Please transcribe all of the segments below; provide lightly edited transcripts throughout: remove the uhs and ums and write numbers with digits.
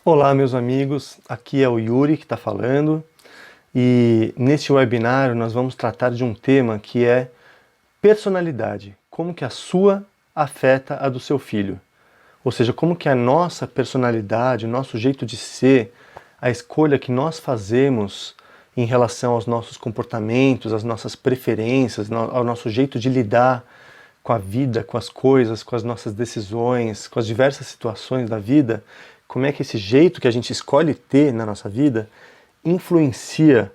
Olá, meus amigos, aqui é o Yuri que está falando e neste webinário nós vamos tratar de um tema que é personalidade, como que a sua afeta a do seu filho, ou seja, como que a nossa personalidade, o nosso jeito de ser, a escolha que nós fazemos em relação aos nossos comportamentos, às nossas preferências, ao nosso jeito de lidar com a vida, com as coisas, com as nossas decisões, com as diversas situações da vida, como é que esse jeito que a gente escolhe ter na nossa vida influencia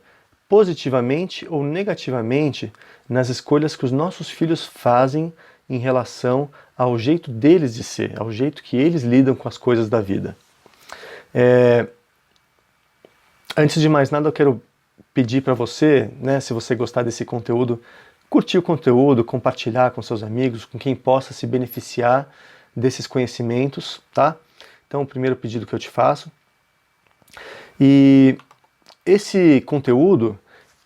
positivamente ou negativamente nas escolhas que os nossos filhos fazem em relação ao jeito deles de ser, ao jeito que eles lidam com as coisas da vida. Antes de mais nada, eu quero pedir para você, né, se você gostar desse conteúdo, curtir o conteúdo, compartilhar com seus amigos, com quem possa se beneficiar desses conhecimentos, tá? Então, o primeiro pedido que eu te faço. E esse conteúdo,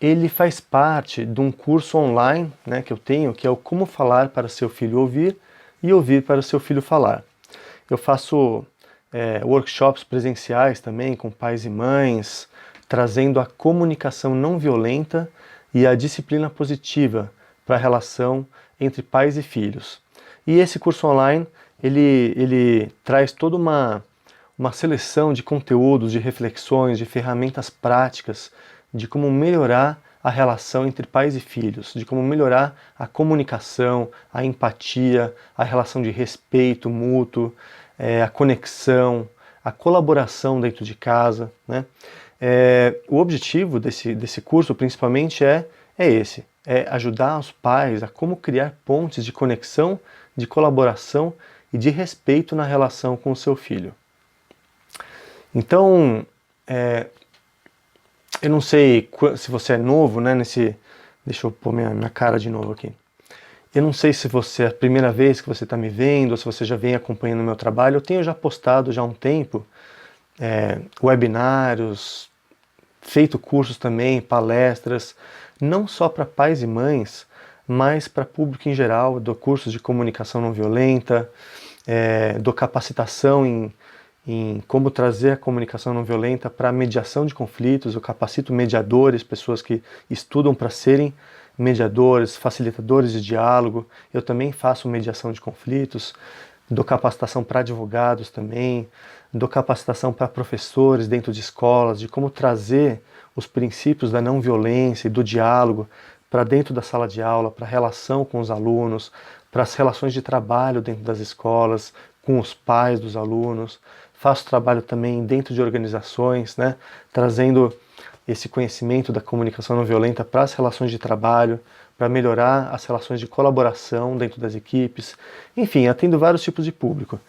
ele faz parte de um curso online, né, que eu tenho, que é o Como Falar para Seu Filho Ouvir e Ouvir para Seu Filho Falar. Eu faço workshops presenciais também com pais e mães, trazendo a comunicação não violenta e a disciplina positiva para a relação entre pais e filhos. E esse curso online, ele traz toda uma seleção de conteúdos, de reflexões, de ferramentas práticas, de como melhorar a relação entre pais e filhos, de como melhorar a comunicação, a empatia, a relação de respeito mútuo, a conexão, a colaboração dentro de casa, né? O objetivo desse curso, principalmente, é esse, é ajudar os pais a como criar pontes de conexão, de colaboração e de respeito na relação com o seu filho. Então, eu não sei se você é novo, né, deixa eu pôr minha cara de novo aqui. Eu não sei se você é a primeira vez que você está me vendo, ou se você já vem acompanhando o meu trabalho. Eu tenho já postado já há um tempo webinários, feito cursos também, palestras, não só para pais e mães, mas para público em geral. Dou cursos de comunicação não violenta, dou capacitação em como trazer a comunicação não violenta para a mediação de conflitos. Eu capacito mediadores, pessoas que estudam para serem mediadores, facilitadores de diálogo. Eu também faço mediação de conflitos, dou capacitação para advogados também, dou capacitação para professores dentro de escolas, de como trazer os princípios da não violência e do diálogo para dentro da sala de aula, para a relação com os alunos, para as relações de trabalho dentro das escolas, com os pais dos alunos. Faço trabalho também dentro de organizações, né, trazendo esse conhecimento da comunicação não violenta para as relações de trabalho, para melhorar as relações de colaboração dentro das equipes. Enfim, atendo vários tipos de público.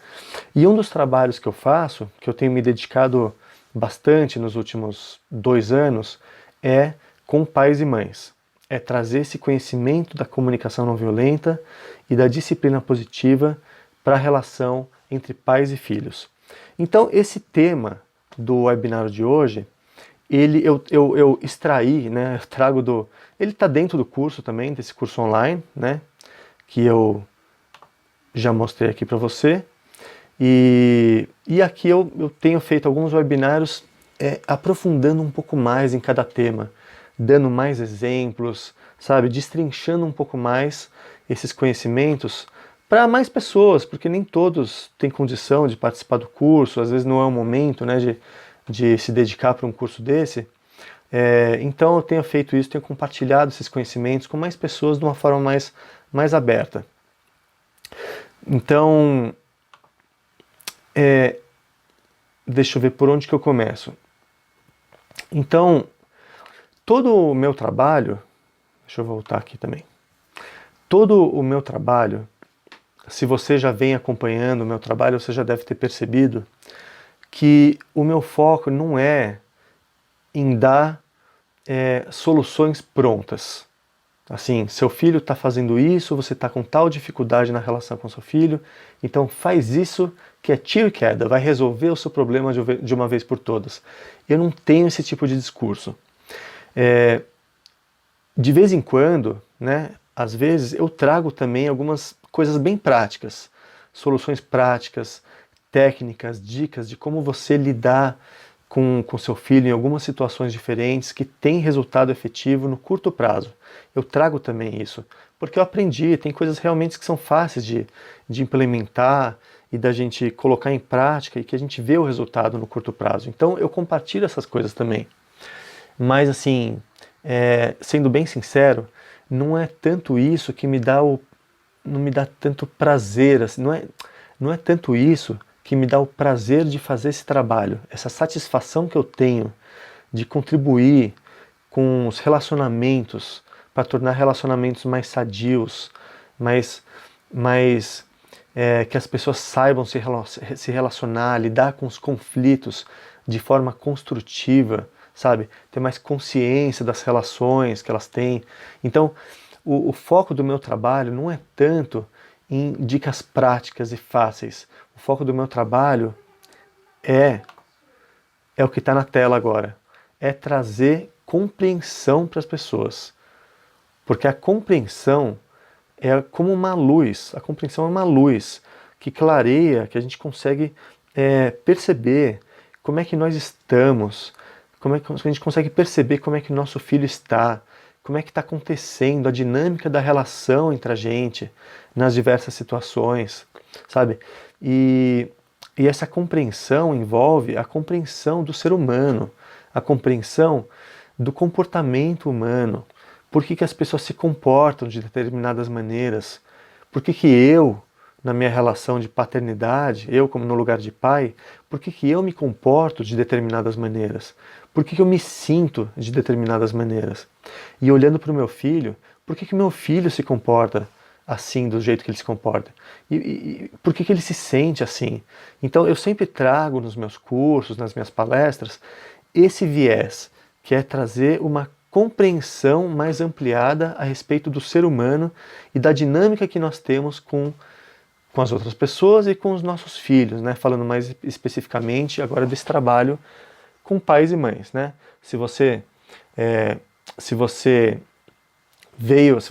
E um dos trabalhos que eu faço, que eu tenho me dedicado bastante nos últimos 2 anos, é com pais e mães. É trazer esse conhecimento da comunicação não violenta e da disciplina positiva para a relação entre pais e filhos. Então, esse tema do webinário de hoje, eu extraí, né, eu trago ele está dentro do curso também, desse curso online, né, que eu já mostrei aqui para você. E aqui eu tenho feito alguns webinários aprofundando um pouco mais em cada tema, dando mais exemplos, sabe, destrinchando um pouco mais esses conhecimentos para mais pessoas, porque nem todos têm condição de participar do curso, às vezes não é o momento, né, de se dedicar para um curso desse. Então eu tenho feito isso, tenho compartilhado esses conhecimentos com mais pessoas de uma forma mais aberta. Então, deixa eu ver por onde que eu começo. Então, todo o meu trabalho, deixa eu voltar aqui também, todo o meu trabalho, se você já vem acompanhando o meu trabalho, você já deve ter percebido que o meu foco não é em dar soluções prontas. Assim, seu filho está fazendo isso, você está com tal dificuldade na relação com seu filho, então faz isso que é tiro e queda, vai resolver o seu problema de uma vez por todas. Eu não tenho esse tipo de discurso. De vez em quando, né, às vezes eu trago também algumas coisas bem práticas, soluções práticas, técnicas, dicas de como você lidar com seu filho em algumas situações diferentes que tem resultado efetivo no curto prazo. Eu trago também isso, porque eu aprendi, tem coisas realmente que são fáceis de implementar e da gente colocar em prática e que a gente vê o resultado no curto prazo. Então eu compartilho essas coisas também. Mas assim, sendo bem sincero, não é tanto isso que não me dá tanto prazer, assim, não é tanto isso que me dá o prazer de fazer esse trabalho, essa satisfação que eu tenho de contribuir com os relacionamentos, para tornar relacionamentos mais sadios, mais que as pessoas saibam se relacionar, lidar com os conflitos de forma construtiva, sabe? Ter mais consciência das relações que elas têm. Então, o foco do meu trabalho não é tanto em dicas práticas e fáceis. O foco do meu trabalho é o que está na tela agora. É trazer compreensão para as pessoas. Porque a compreensão é como uma luz. A compreensão é uma luz que clareia, que a gente consegue perceber como é que nós estamos, como é que a gente consegue perceber como é que nosso filho está, como é que está acontecendo a dinâmica da relação entre a gente nas diversas situações, sabe? E essa compreensão envolve a compreensão do ser humano, a compreensão do comportamento humano. Por que as pessoas se comportam de determinadas maneiras? Por que eu, na minha relação de paternidade, eu como no lugar de pai, por que eu me comporto de determinadas maneiras? Por que eu me sinto de determinadas maneiras? E olhando para o meu filho, por que meu filho se comporta assim, do jeito que ele se comporta? E por que ele se sente assim? Então eu sempre trago nos meus cursos, nas minhas palestras, esse viés, que é trazer uma compreensão mais ampliada a respeito do ser humano e da dinâmica que nós temos com as outras pessoas e com os nossos filhos, né? Falando mais especificamente agora desse trabalho com pais e mães, né? Se você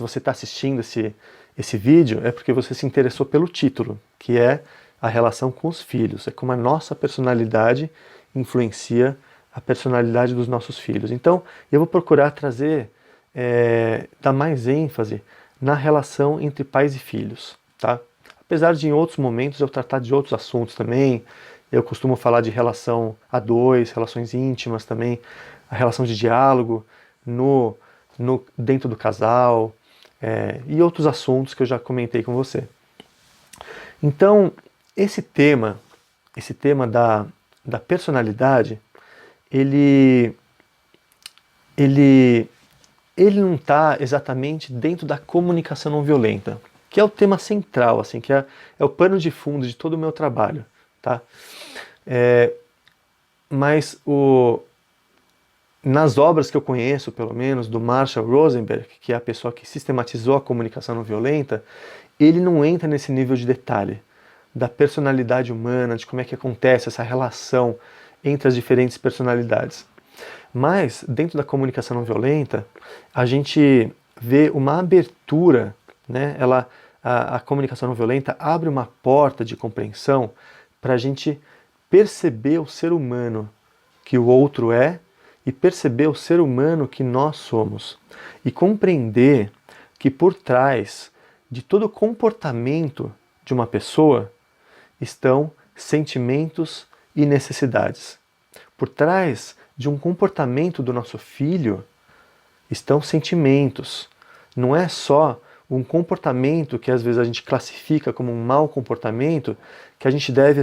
está assistindo esse vídeo, é porque você se interessou pelo título, que é a relação com os filhos, é como a nossa personalidade influencia a personalidade dos nossos filhos. Então, eu vou procurar dar mais ênfase na relação entre pais e filhos, tá? Apesar de em outros momentos eu tratar de outros assuntos também, eu costumo falar de relação a dois, relações íntimas também, a relação de diálogo dentro do casal, e outros assuntos que eu já comentei com você. Então, esse tema da personalidade, ele não está exatamente dentro da comunicação não violenta, que é o tema central, assim, que é o pano de fundo de todo o meu trabalho, tá? Mas nas obras que eu conheço, pelo menos, do Marshall Rosenberg, que é a pessoa que sistematizou a comunicação não violenta, ele não entra nesse nível de detalhe da personalidade humana, de como é que acontece essa relação entre as diferentes personalidades. Mas, dentro da comunicação não violenta, a gente vê uma abertura, né? A comunicação não violenta abre uma porta de compreensão para a gente perceber o ser humano que o outro é e perceber o ser humano que nós somos. E compreender que por trás de todo comportamento de uma pessoa estão sentimentos e necessidades. Por trás de um comportamento do nosso filho estão sentimentos. Não é só um comportamento que às vezes a gente classifica como um mau comportamento que a gente deve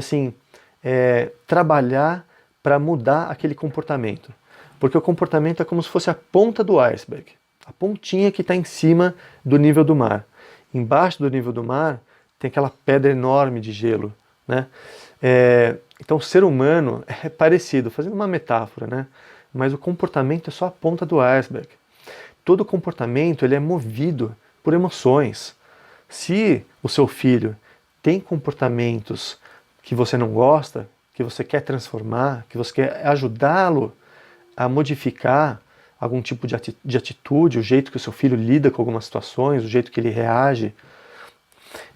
trabalhar para mudar aquele comportamento. Porque o comportamento é como se fosse a ponta do iceberg, a pontinha que está em cima do nível do mar. Embaixo do nível do mar tem aquela pedra enorme de gelo, né? Então o ser humano é parecido, fazendo uma metáfora, né? Mas o comportamento é só a ponta do iceberg. Todo comportamento ele é movido por emoções. Se o seu filho tem comportamentos que você não gosta, que você quer transformar, que você quer ajudá-lo a modificar algum tipo de atitude, o jeito que o seu filho lida com algumas situações, o jeito que ele reage,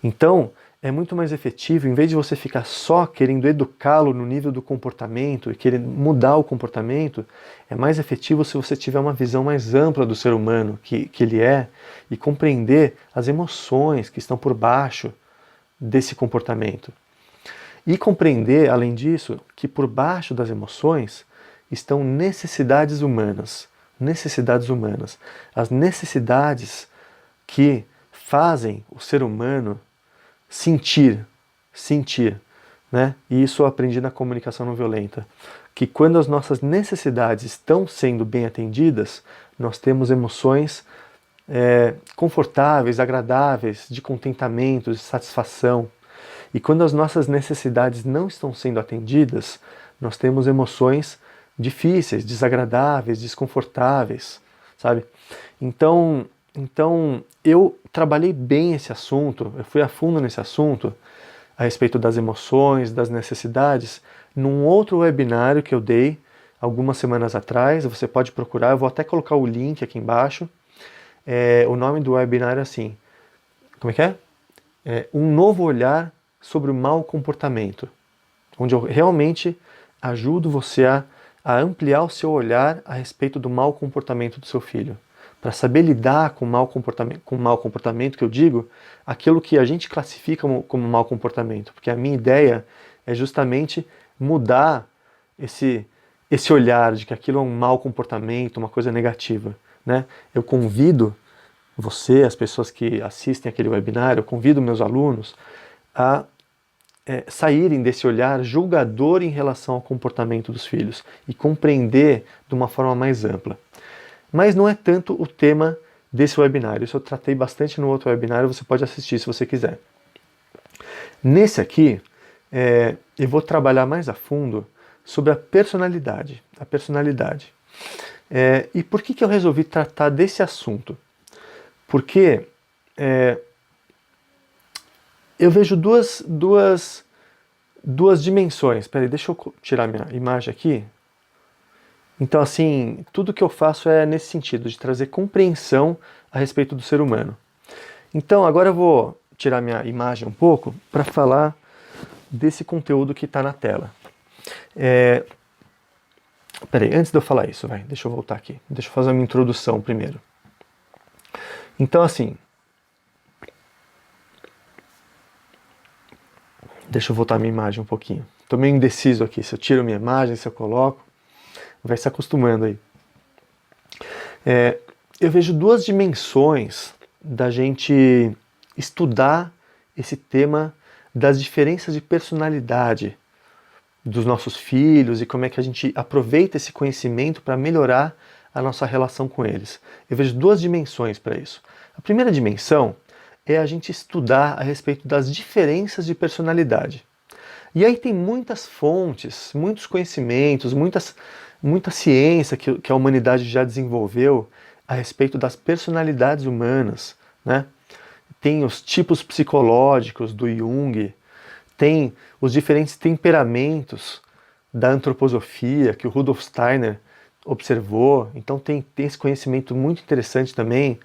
então é muito mais efetivo, em vez de você ficar só querendo educá-lo no nível do comportamento e querer mudar o comportamento, é mais efetivo se você tiver uma visão mais ampla do ser humano que ele é e compreender as emoções que estão por baixo desse comportamento. E compreender, além disso, que por baixo das emoções estão necessidades humanas. Necessidades humanas. As necessidades que fazem o ser humano sentir, né? E isso eu aprendi na comunicação não violenta, que quando as nossas necessidades estão sendo bem atendidas, nós temos emoções confortáveis, agradáveis, de contentamento, de satisfação. E quando as nossas necessidades não estão sendo atendidas, nós temos emoções difíceis, desagradáveis, desconfortáveis, sabe? Então eu trabalhei bem esse assunto, eu fui a fundo nesse assunto, a respeito das emoções, das necessidades, num outro webinário que eu dei algumas semanas atrás. Você pode procurar, eu vou até colocar o link aqui embaixo. O nome do webinário é assim, como é que é? Um novo olhar sobre o mau comportamento, onde eu realmente ajudo você a ampliar o seu olhar a respeito do mau comportamento do seu filho, para saber lidar com o mau comportamento, que eu digo, aquilo que a gente classifica como mau comportamento, porque a minha ideia é justamente mudar esse olhar de que aquilo é um mau comportamento, uma coisa negativa, né? Eu convido você, as pessoas que assistem aquele webinar, eu convido meus alunos a saírem desse olhar julgador em relação ao comportamento dos filhos e compreender de uma forma mais ampla. Mas não é tanto o tema desse webinar, isso eu tratei bastante no outro webinar, você pode assistir se você quiser. Nesse aqui, eu vou trabalhar mais a fundo sobre a personalidade. E por que eu resolvi tratar desse assunto? Porque eu vejo duas dimensões. Espera aí, deixa eu tirar minha imagem aqui. Então, assim, tudo que eu faço é nesse sentido, de trazer compreensão a respeito do ser humano. Então, agora eu vou tirar minha imagem um pouco para falar desse conteúdo que está na tela. Espera aí, antes de eu falar isso, deixa eu voltar aqui. Deixa eu fazer uma introdução primeiro. Então, assim, deixa eu voltar a minha imagem um pouquinho. Estou meio indeciso aqui, se eu tiro minha imagem, se eu coloco. Vai se acostumando aí. Eu vejo duas dimensões da gente estudar esse tema das diferenças de personalidade dos nossos filhos e como é que a gente aproveita esse conhecimento para melhorar a nossa relação com eles. Eu vejo duas dimensões para isso. A primeira dimensão é a gente estudar a respeito das diferenças de personalidade. E aí tem muitas fontes, muitos conhecimentos, muita ciência que a humanidade já desenvolveu a respeito das personalidades humanas, né? Tem os tipos psicológicos do Jung, tem os diferentes temperamentos da antroposofia que o Rudolf Steiner observou. Então tem esse conhecimento muito interessante também.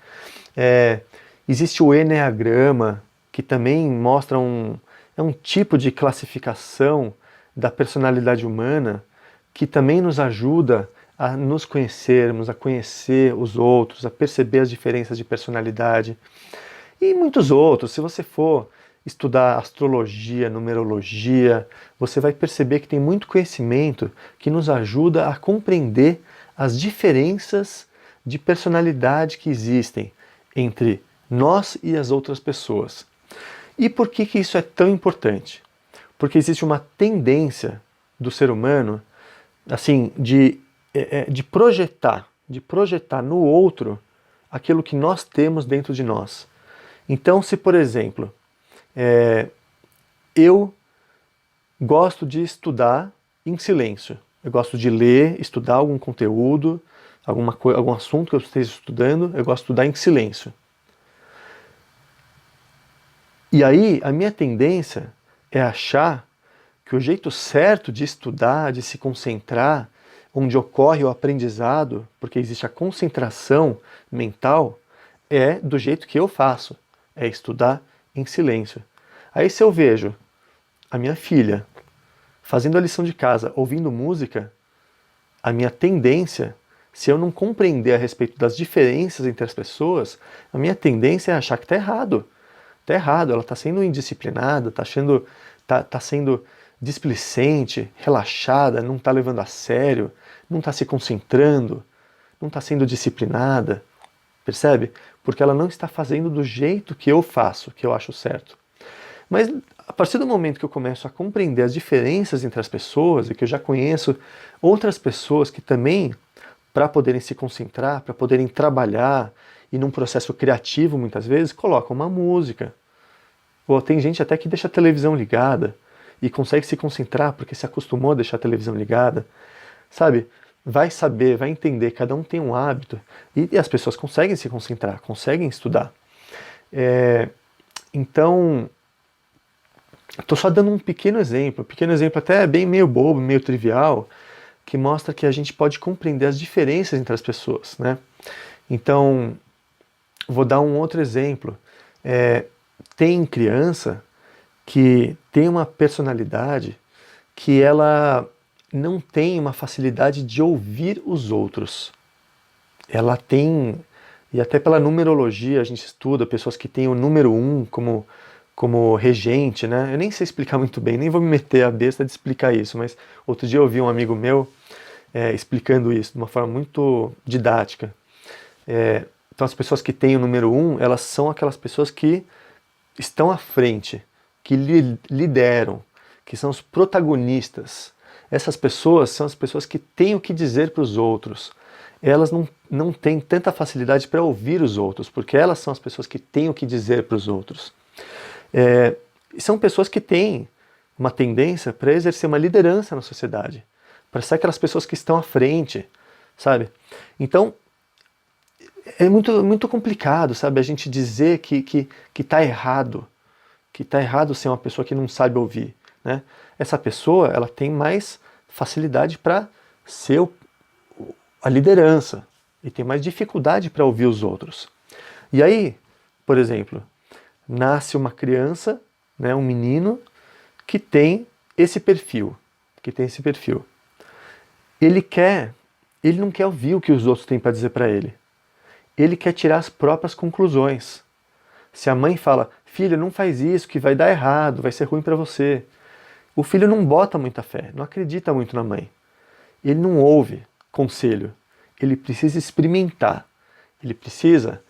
Existe o Enneagrama, que também mostra um tipo de classificação da personalidade humana que também nos ajuda a nos conhecermos, a conhecer os outros, a perceber as diferenças de personalidade. E muitos outros. Se você for estudar astrologia, numerologia, você vai perceber que tem muito conhecimento que nos ajuda a compreender as diferenças de personalidade que existem entre nós e as outras pessoas. E por que isso é tão importante? Porque existe uma tendência do ser humano assim, de projetar no outro aquilo que nós temos dentro de nós. Então, se por exemplo, eu gosto de estudar em silêncio, eu gosto de ler, estudar algum conteúdo, algum assunto que eu esteja estudando, eu gosto de estudar em silêncio. E aí, a minha tendência é achar que o jeito certo de estudar, de se concentrar, onde ocorre o aprendizado, porque existe a concentração mental, é do jeito que eu faço, é estudar em silêncio. Aí se eu vejo a minha filha fazendo a lição de casa, ouvindo música, a minha tendência, se eu não compreender a respeito das diferenças entre as pessoas, a minha tendência é achar que está errado. Está errado, ela está sendo indisciplinada, tá sendo displicente, relaxada, não está levando a sério, não está se concentrando, não está sendo disciplinada, percebe? Porque ela não está fazendo do jeito que eu faço, que eu acho certo. Mas a partir do momento que eu começo a compreender as diferenças entre as pessoas e que eu já conheço outras pessoas que também, para poderem se concentrar, para poderem trabalhar e num processo criativo muitas vezes, colocam uma música. Ou tem gente até que deixa a televisão ligada e consegue se concentrar porque se acostumou a deixar a televisão ligada, sabe? Vai saber, vai entender, cada um tem um hábito e as pessoas conseguem se concentrar, conseguem estudar. Então, estou só dando um pequeno exemplo até bem meio bobo, meio trivial, que mostra que a gente pode compreender as diferenças entre as pessoas, né? Então, vou dar um outro exemplo. Tem criança que tem uma personalidade que ela não tem uma facilidade de ouvir os outros. Ela tem, e até pela numerologia a gente estuda pessoas que têm o número 1 como regente, né? Eu nem sei explicar muito bem, nem vou me meter a besta de explicar isso, mas outro dia eu ouvi um amigo meu explicando isso de uma forma muito didática. Então as pessoas que têm o número 1, elas são aquelas pessoas que estão à frente, que lideram, que são os protagonistas. Essas pessoas são as pessoas que têm o que dizer para os outros. Elas não têm tanta facilidade para ouvir os outros, porque elas são as pessoas que têm o que dizer para os outros. São pessoas que têm uma tendência para exercer uma liderança na sociedade, para ser aquelas pessoas que estão à frente, sabe? Então, é muito complicado, sabe, a gente dizer que está errado, ser uma pessoa que não sabe ouvir, né? Essa pessoa, ela tem mais facilidade para ser a liderança e tem mais dificuldade para ouvir os outros. E aí, por exemplo, nasce uma criança, né, um menino que tem esse perfil, Ele não quer ouvir o que os outros têm para dizer para ele. Ele quer tirar as próprias conclusões. Se a mãe fala, filho, não faz isso, que vai dar errado, vai ser ruim para você. O filho não bota muita fé, não acredita muito na mãe. Ele não ouve conselho. Ele precisa experimentar. Ele precisa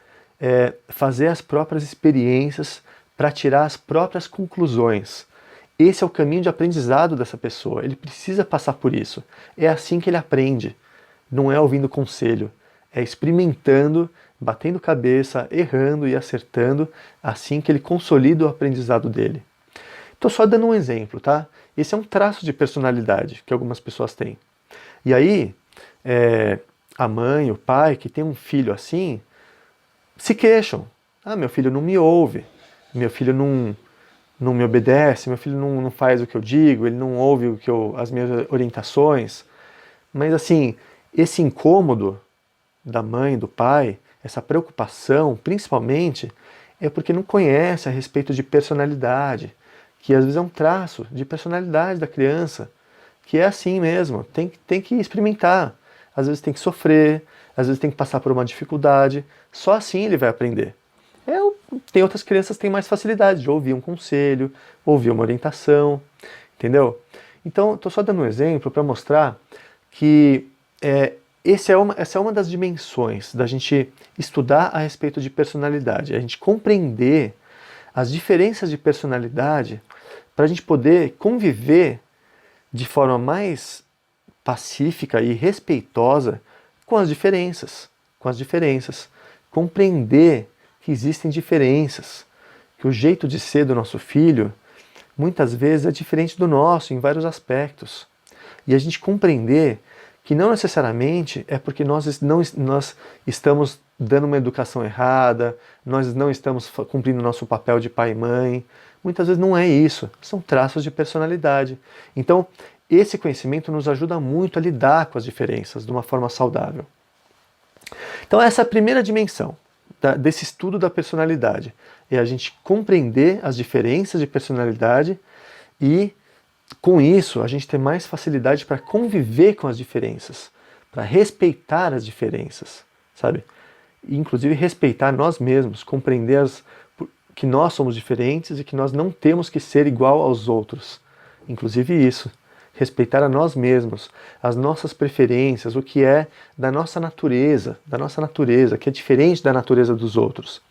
fazer as próprias experiências para tirar as próprias conclusões. Esse é o caminho de aprendizado dessa pessoa. Ele precisa passar por isso. É assim que ele aprende. Não é ouvindo conselho. É experimentando, batendo cabeça, errando e acertando, assim que ele consolida o aprendizado dele. Estou só dando um exemplo, tá? Esse é um traço de personalidade que algumas pessoas têm. E aí, a mãe, o pai, que tem um filho assim, se queixam. Ah, meu filho não me ouve, meu filho não me obedece, meu filho não faz o que eu digo, ele não ouve as minhas orientações. Mas assim, esse incômodo da mãe, do pai, essa preocupação, principalmente, é porque não conhece a respeito de personalidade, que às vezes é um traço de personalidade da criança, que é assim mesmo, tem que experimentar. Às vezes tem que sofrer, às vezes tem que passar por uma dificuldade, só assim ele vai aprender. Tem outras crianças que têm mais facilidade de ouvir um conselho, ouvir uma orientação, entendeu? Então, estou só dando um exemplo para mostrar que essa é uma das dimensões da gente estudar a respeito de personalidade, a gente compreender as diferenças de personalidade para a gente poder conviver de forma mais pacífica e respeitosa com as diferenças, compreender que existem diferenças, que o jeito de ser do nosso filho muitas vezes é diferente do nosso em vários aspectos. E a gente compreender que não necessariamente é porque nós estamos dando uma educação errada, nós não estamos cumprindo o nosso papel de pai e mãe. Muitas vezes não é isso, são traços de personalidade. Então, esse conhecimento nos ajuda muito a lidar com as diferenças de uma forma saudável. Então, essa é a primeira dimensão. desse estudo da personalidade. É a gente compreender as diferenças de personalidade e, com isso, a gente ter mais facilidade para conviver com as diferenças, para respeitar as diferenças, sabe? E, inclusive, respeitar nós mesmos, compreender que nós somos diferentes e que nós não temos que ser igual aos outros. Inclusive isso. Respeitar a nós mesmos, as nossas preferências, o que é da nossa natureza, que é diferente da natureza dos outros.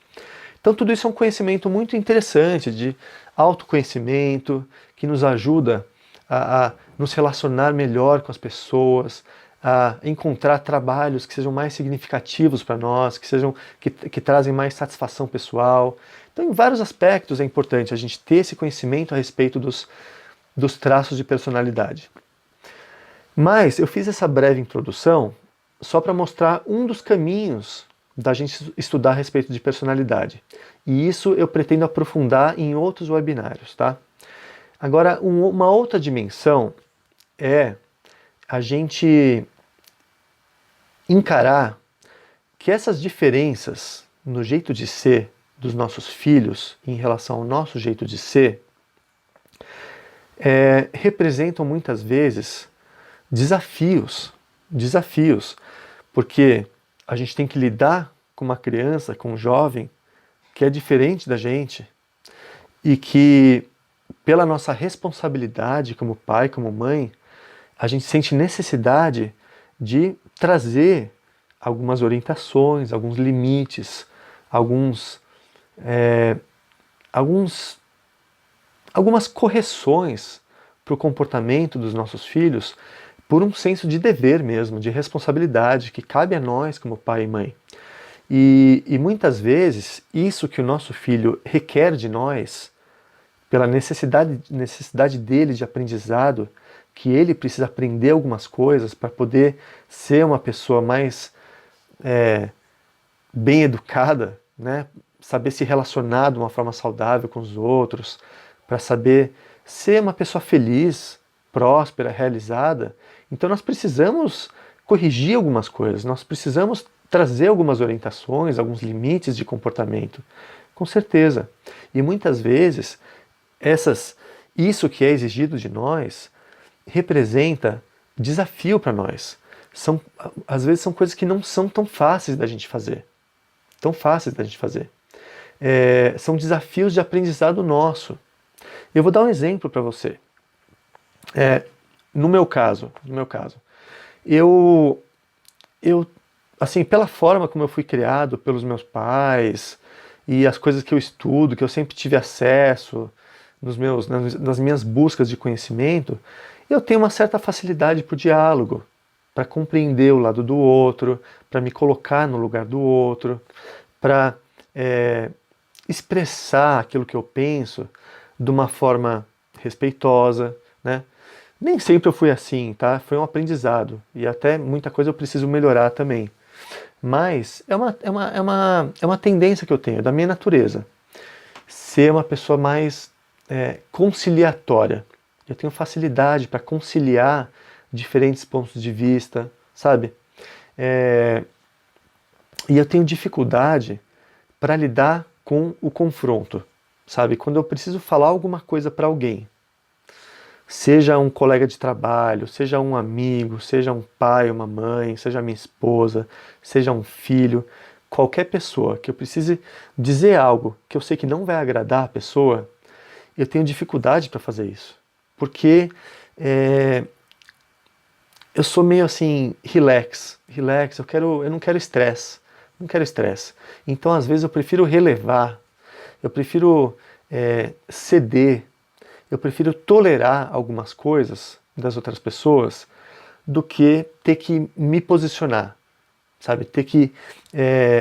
Então tudo isso é um conhecimento muito interessante, de autoconhecimento, que nos ajuda a nos relacionar melhor com as pessoas, a encontrar trabalhos que sejam mais significativos para nós, que trazem mais satisfação pessoal. Então, em vários aspectos é importante a gente ter esse conhecimento a respeito dos traços de personalidade. Mas eu fiz essa breve introdução só para mostrar um dos caminhos da gente estudar a respeito de personalidade. E isso eu pretendo aprofundar em outros webinários, tá? Agora, uma outra dimensão é a gente encarar que essas diferenças no jeito de ser dos nossos filhos em relação ao nosso jeito de ser representam muitas vezes desafios, porque a gente tem que lidar com uma criança, com um jovem que é diferente da gente e que, pela nossa responsabilidade como pai, como mãe, a gente sente necessidade de trazer algumas orientações, alguns limites, algumas correções para o comportamento dos nossos filhos, por um senso de dever mesmo, de responsabilidade que cabe a nós como pai e mãe. E muitas vezes isso que o nosso filho requer de nós, pela necessidade dele de aprendizado, que ele precisa aprender algumas coisas para poder ser uma pessoa mais bem educada, né? Saber se relacionar de uma forma saudável com os outros, para saber ser uma pessoa feliz, próspera, realizada. Então nós precisamos corrigir algumas coisas, nós precisamos trazer algumas orientações, alguns limites de comportamento, com certeza. E muitas vezes isso que é exigido de nós representa desafio para nós. Às vezes são coisas que não são tão fáceis da gente fazer. São desafios de aprendizado nosso. Eu vou dar um exemplo para você. No meu caso, eu assim, pela forma como eu fui criado pelos meus pais e as coisas que eu estudo, que eu sempre tive acesso nas minhas buscas de conhecimento, eu tenho uma certa facilidade para o diálogo, para compreender o lado do outro, para me colocar no lugar do outro, para expressar aquilo que eu penso de uma forma respeitosa, né? Nem sempre eu fui assim, tá? Foi um aprendizado e até muita coisa eu preciso melhorar também. Mas é uma tendência que eu tenho, da minha natureza, ser uma pessoa mais conciliatória. Eu tenho facilidade para conciliar diferentes pontos de vista, sabe? E eu tenho dificuldade para lidar com o confronto, sabe? Quando eu preciso falar alguma coisa para alguém, seja um colega de trabalho, seja um amigo, seja um pai, uma mãe, seja minha esposa, seja um filho, qualquer pessoa que eu precise dizer algo que eu sei que não vai agradar a pessoa, eu tenho dificuldade para fazer isso. Porque eu sou meio assim, relax, eu não quero estresse. Então, às vezes, eu prefiro relevar, eu prefiro ceder, eu prefiro tolerar algumas coisas das outras pessoas do que ter que me posicionar, sabe? Ter que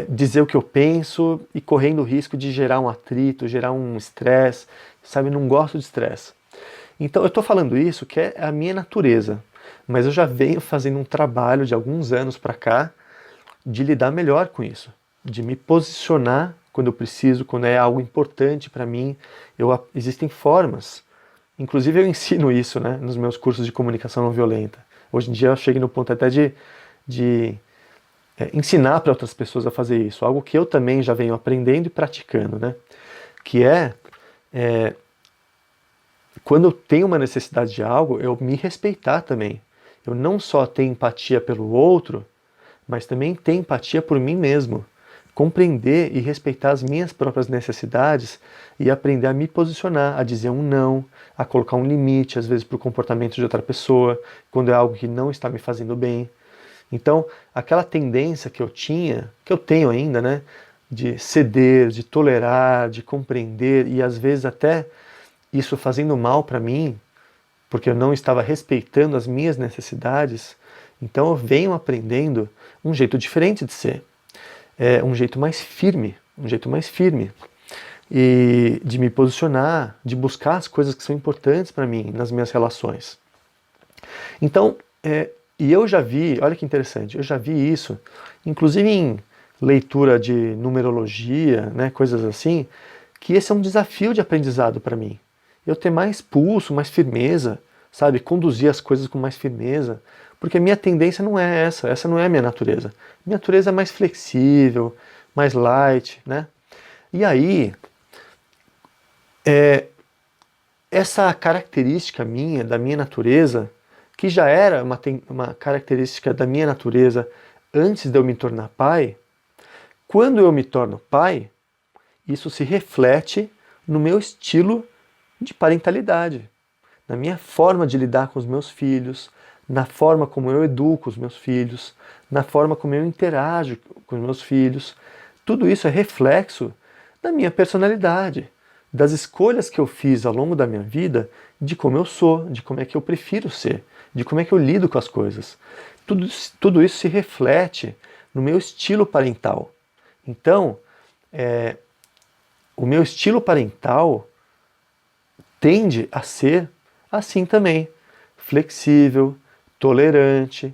dizer o que eu penso e correndo o risco de gerar um atrito, gerar um estresse, sabe? Não gosto de estresse. Então, eu estou falando isso que é a minha natureza, mas eu já venho fazendo um trabalho de alguns anos para cá de lidar melhor com isso, de me posicionar quando eu preciso, quando é algo importante para mim. Existem formas, inclusive eu ensino isso, né, nos meus cursos de comunicação não violenta. Hoje em dia eu cheguei no ponto até de ensinar para outras pessoas a fazer isso, algo que eu também já venho aprendendo e praticando, né? Que é quando eu tenho uma necessidade de algo, eu me respeitar também. Eu não só tenho empatia pelo outro, mas também tenho empatia por mim mesmo. Compreender e respeitar as minhas próprias necessidades e aprender a me posicionar, a dizer um não, a colocar um limite, às vezes, para o comportamento de outra pessoa, quando é algo que não está me fazendo bem. Então, aquela tendência que eu tinha, que eu tenho ainda, né, de ceder, de tolerar, de compreender e às vezes até isso fazendo mal para mim, porque eu não estava respeitando as minhas necessidades, então eu venho aprendendo um jeito diferente de ser, um jeito mais firme, e de me posicionar, de buscar as coisas que são importantes para mim nas minhas relações. Então, e eu já vi, olha que interessante, eu já vi isso, inclusive em leitura de numerologia, né, coisas assim, que esse é um desafio de aprendizado para mim. Eu ter mais pulso, mais firmeza, sabe? Conduzir as coisas com mais firmeza, porque a minha tendência não é essa não é a minha natureza. Minha natureza é mais flexível, mais light, né? E aí, essa característica minha, da minha natureza, que já era uma característica da minha natureza antes de eu me tornar pai, quando eu me torno pai, isso se reflete no meu estilo de parentalidade, na minha forma de lidar com os meus filhos, na forma como eu educo os meus filhos, na forma como eu interajo com os meus filhos. Tudo isso é reflexo da minha personalidade, das escolhas que eu fiz ao longo da minha vida, de como eu sou, de como é que eu prefiro ser, de como é que eu lido com as coisas. Tudo isso se reflete no meu estilo parental. Então, o meu estilo parental tende a ser assim também, flexível, tolerante,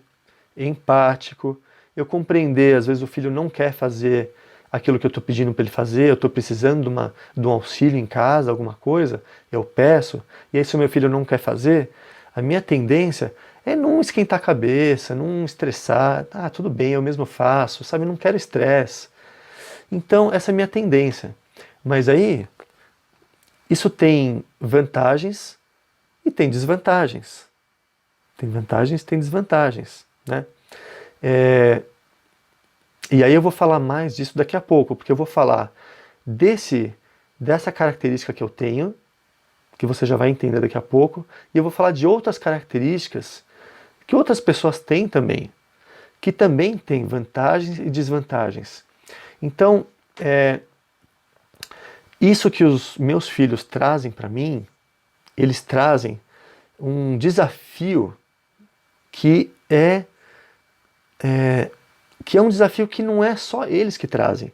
empático. Eu compreender, às vezes o filho não quer fazer aquilo que eu estou pedindo para ele fazer, eu estou precisando de um auxílio em casa, alguma coisa, eu peço, e aí se o meu filho não quer fazer, a minha tendência é não esquentar a cabeça, não estressar, tudo bem, eu mesmo faço, sabe, não quero estresse. Então, essa é a minha tendência. Mas aí, isso tem vantagens e tem desvantagens. Tem vantagens e tem desvantagens, né? E aí eu vou falar mais disso daqui a pouco, porque eu vou falar dessa característica que eu tenho, que você já vai entender daqui a pouco, e eu vou falar de outras características que outras pessoas têm também, que também têm vantagens e desvantagens. Então, isso que os meus filhos trazem para mim, eles trazem um desafio que é um desafio que não é só eles que trazem.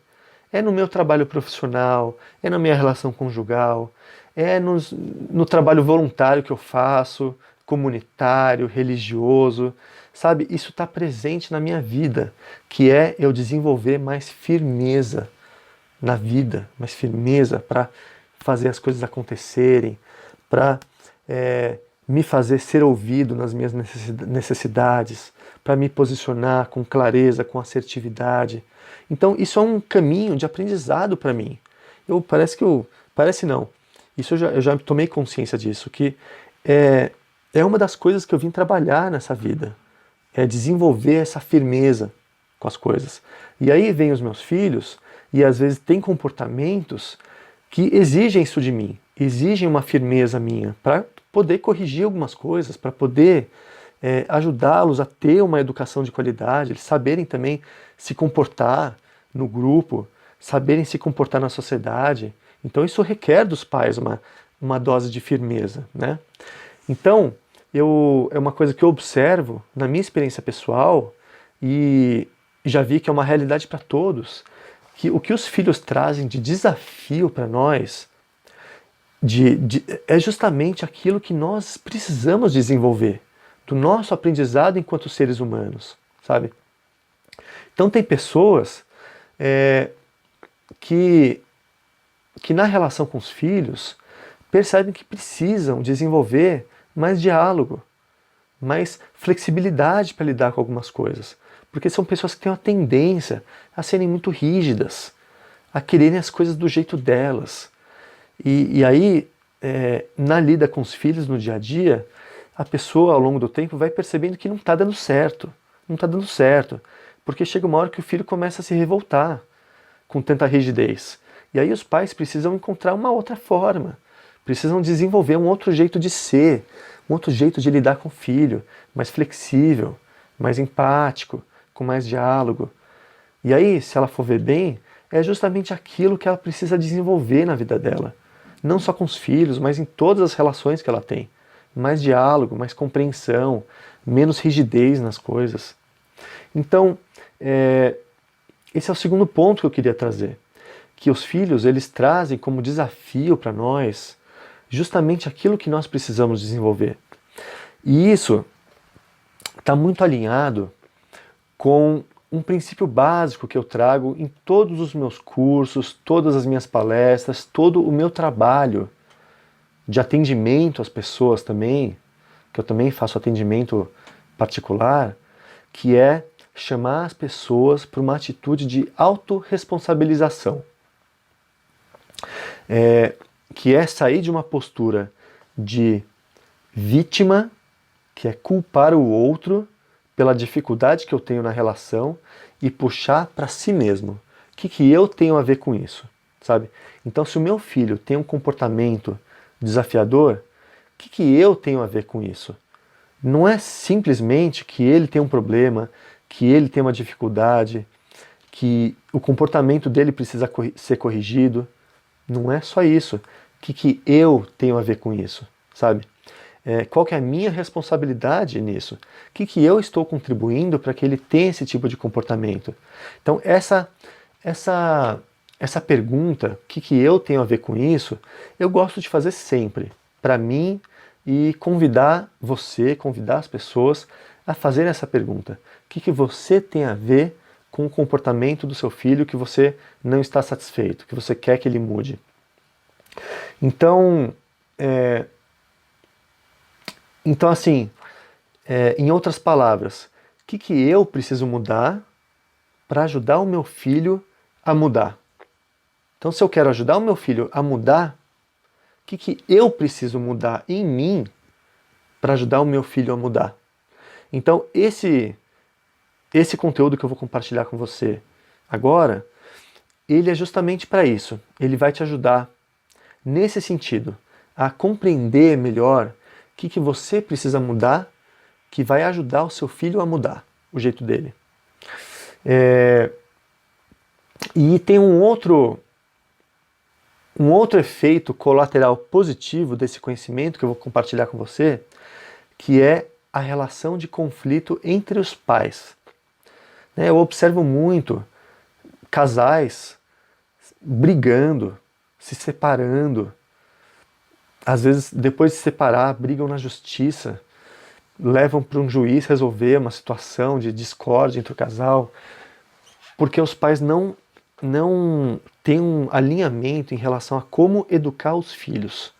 É no meu trabalho profissional, é na minha relação conjugal, é no trabalho voluntário que eu faço, comunitário, religioso, sabe? Isso está presente na minha vida, que é eu desenvolver mais firmeza na vida, mais firmeza para fazer as coisas acontecerem, para me fazer ser ouvido nas minhas necessidades, para me posicionar com clareza, com assertividade. Então isso é um caminho de aprendizado para mim. Parece não, isso eu já tomei consciência disso, que é uma das coisas que eu vim trabalhar nessa vida, é desenvolver essa firmeza com as coisas. E aí vem os meus filhos e às vezes tem comportamentos que exigem isso de mim, exigem uma firmeza minha para poder corrigir algumas coisas, para poder ajudá-los a ter uma educação de qualidade, eles saberem também se comportar no grupo, saberem se comportar na sociedade. Então isso requer dos pais uma dose de firmeza, né? Então, é uma coisa que eu observo na minha experiência pessoal e já vi que é uma realidade para todos, que o que os filhos trazem de desafio para nós é justamente aquilo que nós precisamos desenvolver, do nosso aprendizado enquanto seres humanos, sabe? Então tem pessoas que na relação com os filhos percebem que precisam desenvolver mais diálogo, mais flexibilidade para lidar com algumas coisas. Porque são pessoas que têm uma tendência a serem muito rígidas, a quererem as coisas do jeito delas. E aí, na lida com os filhos no dia a dia, a pessoa ao longo do tempo vai percebendo que não está dando certo. Não está dando certo. Porque chega uma hora que o filho começa a se revoltar com tanta rigidez. E aí os pais precisam encontrar uma outra forma. Precisam desenvolver um outro jeito de ser, um outro jeito de lidar com o filho, mais flexível, mais empático, com mais diálogo. E aí, se ela for ver bem, é justamente aquilo que ela precisa desenvolver na vida dela. Não só com os filhos, mas em todas as relações que ela tem. Mais diálogo, mais compreensão, menos rigidez nas coisas. Então, esse é o segundo ponto que eu queria trazer. Que os filhos, eles trazem como desafio para nós justamente aquilo que nós precisamos desenvolver. E isso está muito alinhado com um princípio básico que eu trago em todos os meus cursos, todas as minhas palestras, todo o meu trabalho de atendimento às pessoas também, que eu também faço atendimento particular, que é chamar as pessoas para uma atitude de autorresponsabilização. Que é sair de uma postura de vítima, que é culpar o outro pela dificuldade que eu tenho na relação e puxar para si mesmo. O que eu tenho a ver com isso? Sabe? Então, se o meu filho tem um comportamento desafiador, o que eu tenho a ver com isso? Não é simplesmente que ele tem um problema, que ele tem uma dificuldade, que o comportamento dele precisa ser corrigido. Não é só isso. O que eu tenho a ver com isso? Sabe? Qual que é a minha responsabilidade nisso? O que eu estou contribuindo para que ele tenha esse tipo de comportamento? Então, essa pergunta, o que eu tenho a ver com isso, eu gosto de fazer sempre, para mim, e convidar você, convidar as pessoas a fazer essa pergunta. O que você tem a ver com o comportamento do seu filho que você não está satisfeito, que você quer que ele mude? Então, assim, em outras palavras, o que eu preciso mudar para ajudar o meu filho a mudar? Então, se eu quero ajudar o meu filho a mudar, o que eu preciso mudar em mim para ajudar o meu filho a mudar? Então, esse conteúdo que eu vou compartilhar com você agora, ele é justamente para isso. Ele vai te ajudar, nesse sentido, a compreender melhor o que você precisa mudar, que vai ajudar o seu filho a mudar o jeito dele. E tem um outro efeito colateral positivo desse conhecimento que eu vou compartilhar com você, que é a relação de conflito entre os pais. Eu observo muito casais brigando, se separando. Às vezes, depois de se separar, brigam na justiça, levam para um juiz resolver uma situação de discórdia entre o casal, porque os pais não têm um alinhamento em relação a como educar os filhos.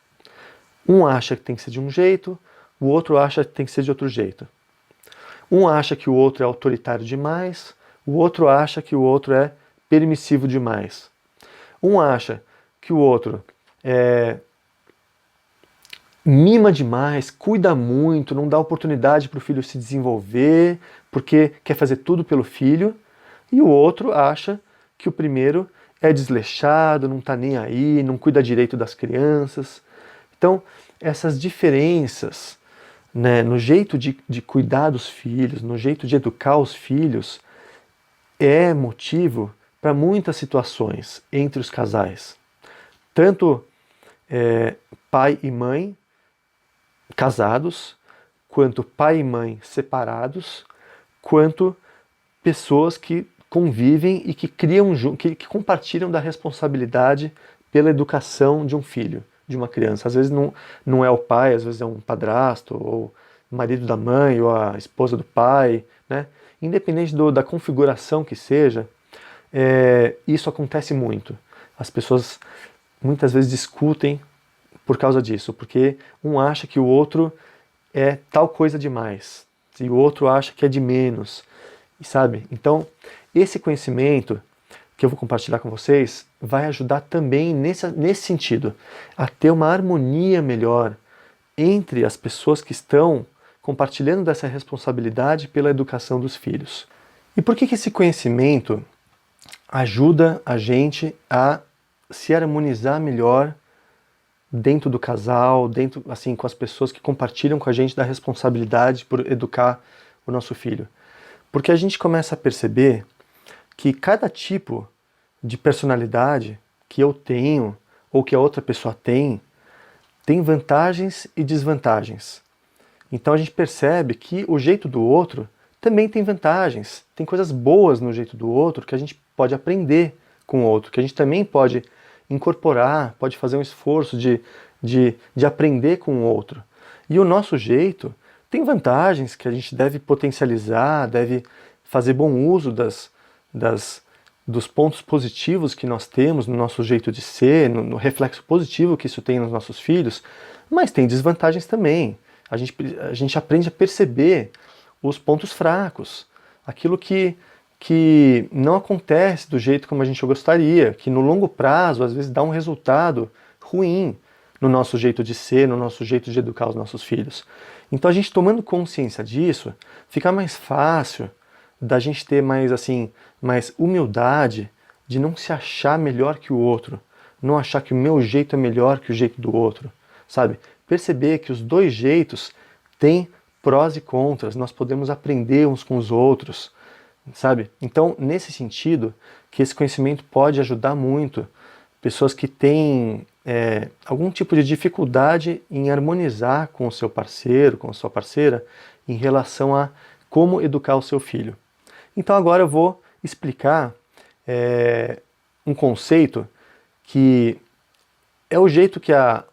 Um acha que tem que ser de um jeito, o outro acha que tem que ser de outro jeito. Um acha que o outro é autoritário demais, o outro acha que o outro é permissivo demais. Um acha que o outro mima demais, cuida muito, não dá oportunidade para o filho se desenvolver, porque quer fazer tudo pelo filho. E o outro acha que o primeiro é desleixado, não está nem aí, não cuida direito das crianças. Então, essas diferenças, no jeito de cuidar dos filhos, no jeito de educar os filhos, é motivo para muitas situações entre os casais. Tanto pai e mãe casados, quanto pai e mãe separados, quanto pessoas que convivem e que criam, que compartilham da responsabilidade pela educação de um filho, de uma criança. Às vezes não é o pai, às vezes é um padrasto, ou o marido da mãe, ou a esposa do pai, né? Independente da configuração que seja, isso acontece muito. As pessoas muitas vezes discutem por causa disso, porque um acha que o outro é tal coisa demais, e o outro acha que é de menos, sabe? Então, esse conhecimento que eu vou compartilhar com vocês vai ajudar também nesse sentido, a ter uma harmonia melhor entre as pessoas que estão compartilhando dessa responsabilidade pela educação dos filhos. E por que esse conhecimento ajuda a gente a se harmonizar melhor dentro do casal, dentro, assim, com as pessoas que compartilham com a gente da responsabilidade por educar o nosso filho? Porque a gente começa a perceber que cada tipo de personalidade que eu tenho ou que a outra pessoa tem vantagens e desvantagens. Então a gente percebe que o jeito do outro também tem vantagens, tem coisas boas no jeito do outro que a gente pode aprender com o outro, que a gente também pode incorporar, pode fazer um esforço de aprender com o outro. E o nosso jeito tem vantagens que a gente deve potencializar, deve fazer bom uso dos pontos positivos que nós temos no nosso jeito de ser, no reflexo positivo que isso tem nos nossos filhos, mas tem desvantagens também. A gente aprende a perceber os pontos fracos, aquilo que não acontece do jeito como a gente gostaria, que no longo prazo às vezes dá um resultado ruim no nosso jeito de ser, no nosso jeito de educar os nossos filhos. Então a gente tomando consciência disso, fica mais fácil da gente ter mais humildade de não se achar melhor que o outro, não achar que o meu jeito é melhor que o jeito do outro, sabe? Perceber que os dois jeitos têm prós e contras, nós podemos aprender uns com os outros, sabe? Então, nesse sentido, que esse conhecimento pode ajudar muito pessoas que têm algum tipo de dificuldade em harmonizar com o seu parceiro, com a sua parceira, em relação a como educar o seu filho. Então agora eu vou explicar um conceito que é o jeito que a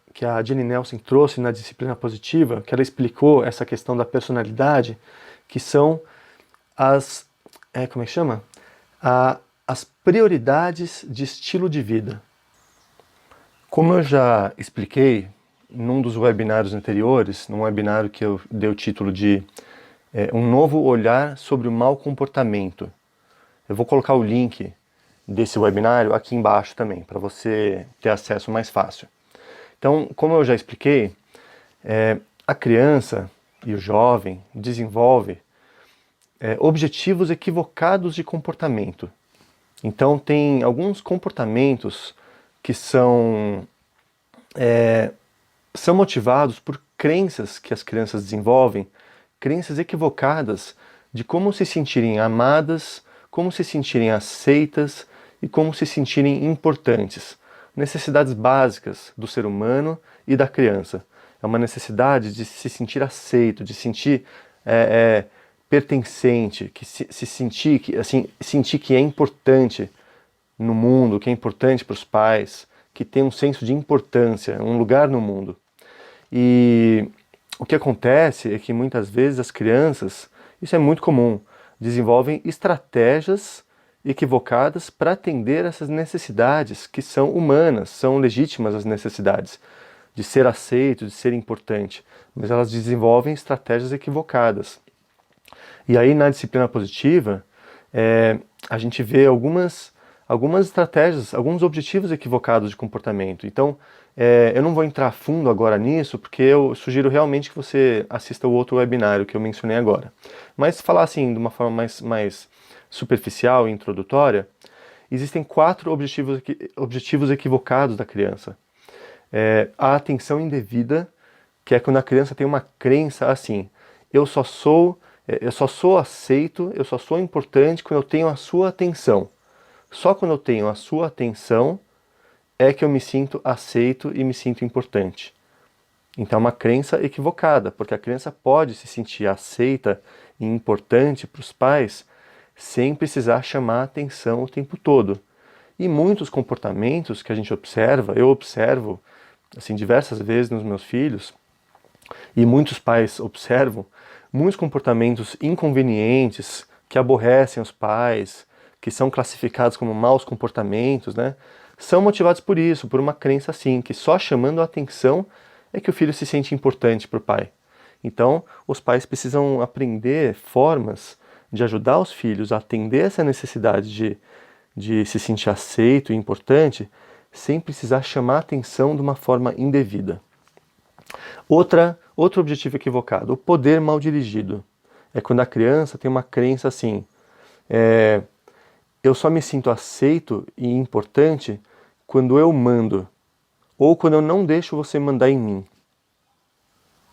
Jenny Nelson trouxe na disciplina positiva, que ela explicou essa questão da personalidade, que são como é que chama? As prioridades de estilo de vida. Como eu já expliquei num dos webinários anteriores, num webinário que eu dei o título de Um Novo Olhar sobre o Mau Comportamento. Eu vou colocar o link desse webinário aqui embaixo também, para você ter acesso mais fácil. Então, como eu já expliquei, a criança e o jovem desenvolve objetivos equivocados de comportamento. Então, tem alguns comportamentos que são motivados por crenças que as crianças desenvolvem, crenças equivocadas de como se sentirem amadas, como se sentirem aceitas e como se sentirem importantes. Necessidades básicas do ser humano e da criança. É uma necessidade de se sentir aceito, de sentir pertencente, sentir que é importante no mundo, que é importante para os pais, que tem um senso de importância, um lugar no mundo. E o que acontece é que muitas vezes as crianças, isso é muito comum, desenvolvem estratégias equivocadas para atender essas necessidades que são humanas, são legítimas as necessidades de ser aceito, de ser importante, mas elas desenvolvem estratégias equivocadas. E aí na disciplina positiva, a gente vê algumas estratégias, alguns objetivos equivocados de comportamento. Então, eu não vou entrar a fundo agora nisso, porque eu sugiro realmente que você assista o outro webinário que eu mencionei agora. Mas falar assim, de uma forma mais superficial e introdutória, existem 4 objetivos equivocados da criança. A atenção indevida, que é quando a criança tem uma crença assim, eu só sou aceito, eu só sou importante quando eu tenho a sua atenção. Só quando eu tenho a sua atenção é que eu me sinto aceito e me sinto importante. Então é uma crença equivocada, porque a criança pode se sentir aceita e importante para os pais sem precisar chamar a atenção o tempo todo. E muitos comportamentos que a gente observa, eu observo assim, diversas vezes nos meus filhos, e muitos pais observam, muitos comportamentos inconvenientes que aborrecem os pais, que são classificados como maus comportamentos, né? São motivados por isso, por uma crença assim, que só chamando a atenção é que o filho se sente importante para o pai. Então, os pais precisam aprender formas de ajudar os filhos a atender essa necessidade de se sentir aceito e importante, sem precisar chamar a atenção de uma forma indevida. Outro objetivo equivocado, o poder mal dirigido. É quando a criança tem uma crença assim, eu só me sinto aceito e importante quando eu mando, ou quando eu não deixo você mandar em mim.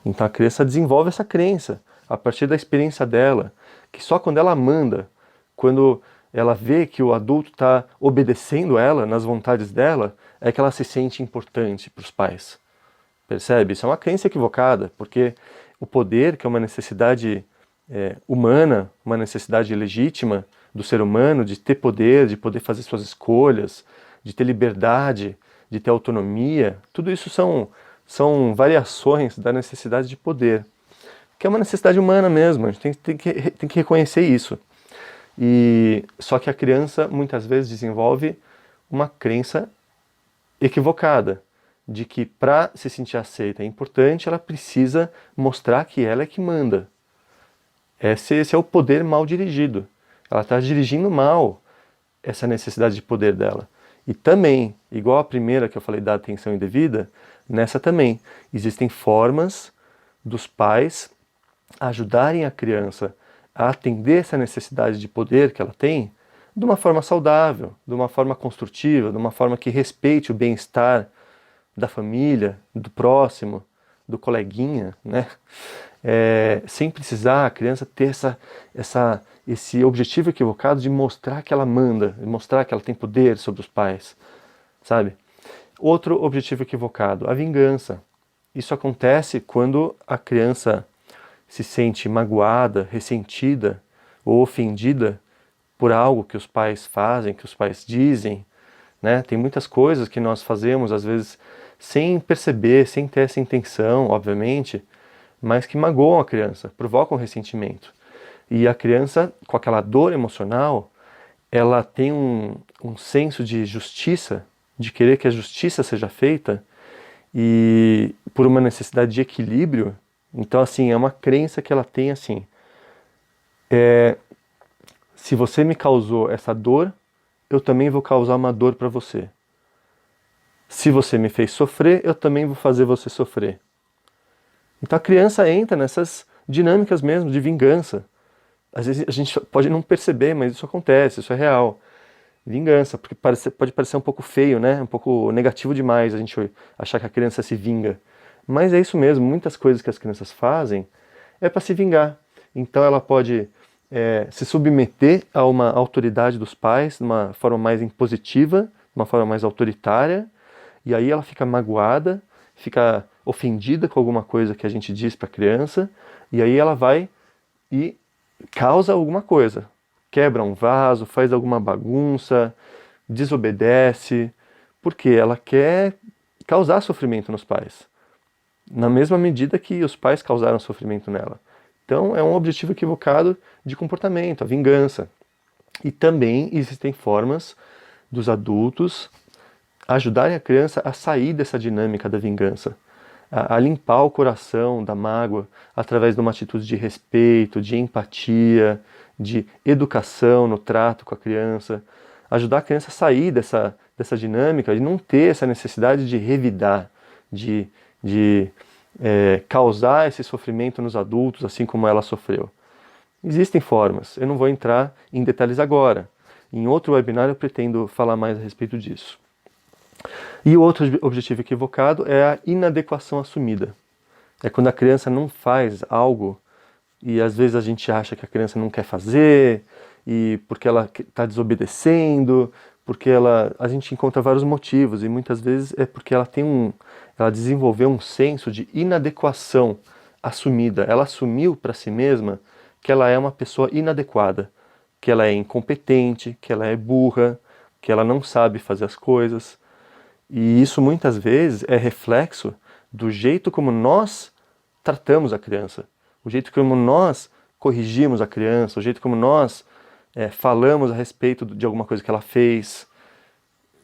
Então a criança desenvolve essa crença, a partir da experiência dela, que só quando ela manda, quando ela vê que o adulto está obedecendo ela nas vontades dela, é que ela se sente importante para os pais. Percebe? Isso é uma crença equivocada, porque o poder, que é uma necessidade humana, uma necessidade legítima do ser humano, de ter poder, de poder fazer suas escolhas, de ter liberdade, de ter autonomia, tudo isso são variações da necessidade de poder, que é uma necessidade humana mesmo, a gente tem que reconhecer isso. Só que a criança muitas vezes desenvolve uma crença equivocada, de que para se sentir aceita e importante, ela precisa mostrar que ela é que manda. Esse é o poder mal dirigido. Ela está dirigindo mal essa necessidade de poder dela. E também, igual a primeira que eu falei da atenção indevida, nessa também existem formas dos pais ajudarem a criança a atender essa necessidade de poder que ela tem de uma forma saudável, de uma forma construtiva, de uma forma que respeite o bem-estar da família, do próximo, do coleguinha, né? Sem precisar a criança ter esse objetivo equivocado de mostrar que ela manda, de mostrar que ela tem poder sobre os pais, sabe? Outro objetivo equivocado, a vingança. Isso acontece quando a criança se sente magoada, ressentida ou ofendida por algo que os pais fazem, que os pais dizem, né? Tem muitas coisas que nós fazemos, às vezes, sem perceber, sem ter essa intenção, obviamente, mas que magoam a criança, provocam ressentimento. E a criança, com aquela dor emocional, ela tem um senso de justiça, de querer que a justiça seja feita, e por uma necessidade de equilíbrio. Então, assim, é uma crença que ela tem assim, se você me causou essa dor, eu também vou causar uma dor para você. Se você me fez sofrer, eu também vou fazer você sofrer. Então a criança entra nessas dinâmicas mesmo de vingança. Às vezes a gente pode não perceber, mas isso acontece, isso é real. Vingança, porque pode parecer um pouco feio, né? Um pouco negativo demais a gente achar que a criança se vinga. Mas é isso mesmo, muitas coisas que as crianças fazem é para se vingar. Então ela pode se submeter a uma autoridade dos pais de uma forma mais impositiva, de uma forma mais autoritária, e aí ela fica magoada, fica ofendida com alguma coisa que a gente diz para a criança, e aí ela vai e causa alguma coisa. Quebra um vaso, faz alguma bagunça, desobedece, porque ela quer causar sofrimento nos pais, na mesma medida que os pais causaram sofrimento nela. Então é um objetivo equivocado de comportamento, a vingança. E também existem formas dos adultos ajudarem a criança a sair dessa dinâmica da vingança, a limpar o coração da mágoa através de uma atitude de respeito, de empatia, de educação no trato com a criança, ajudar a criança a sair dessa dinâmica, de não ter essa necessidade de revidar, de causar esse sofrimento nos adultos, assim como ela sofreu. Existem formas, eu não vou entrar em detalhes agora. Em outro webinar eu pretendo falar mais a respeito disso. E o outro objetivo equivocado é a inadequação assumida. É quando a criança não faz algo e às vezes a gente acha que a criança não quer fazer, e porque ela está desobedecendo, porque a gente encontra vários motivos, e muitas vezes é porque ela desenvolveu um senso de inadequação assumida. Ela assumiu para si mesma que ela é uma pessoa inadequada, que ela é incompetente, que ela é burra, que ela não sabe fazer as coisas. E isso muitas vezes é reflexo do jeito como nós tratamos a criança, o jeito como nós corrigimos a criança, o jeito como nós falamos a respeito de alguma coisa que ela fez.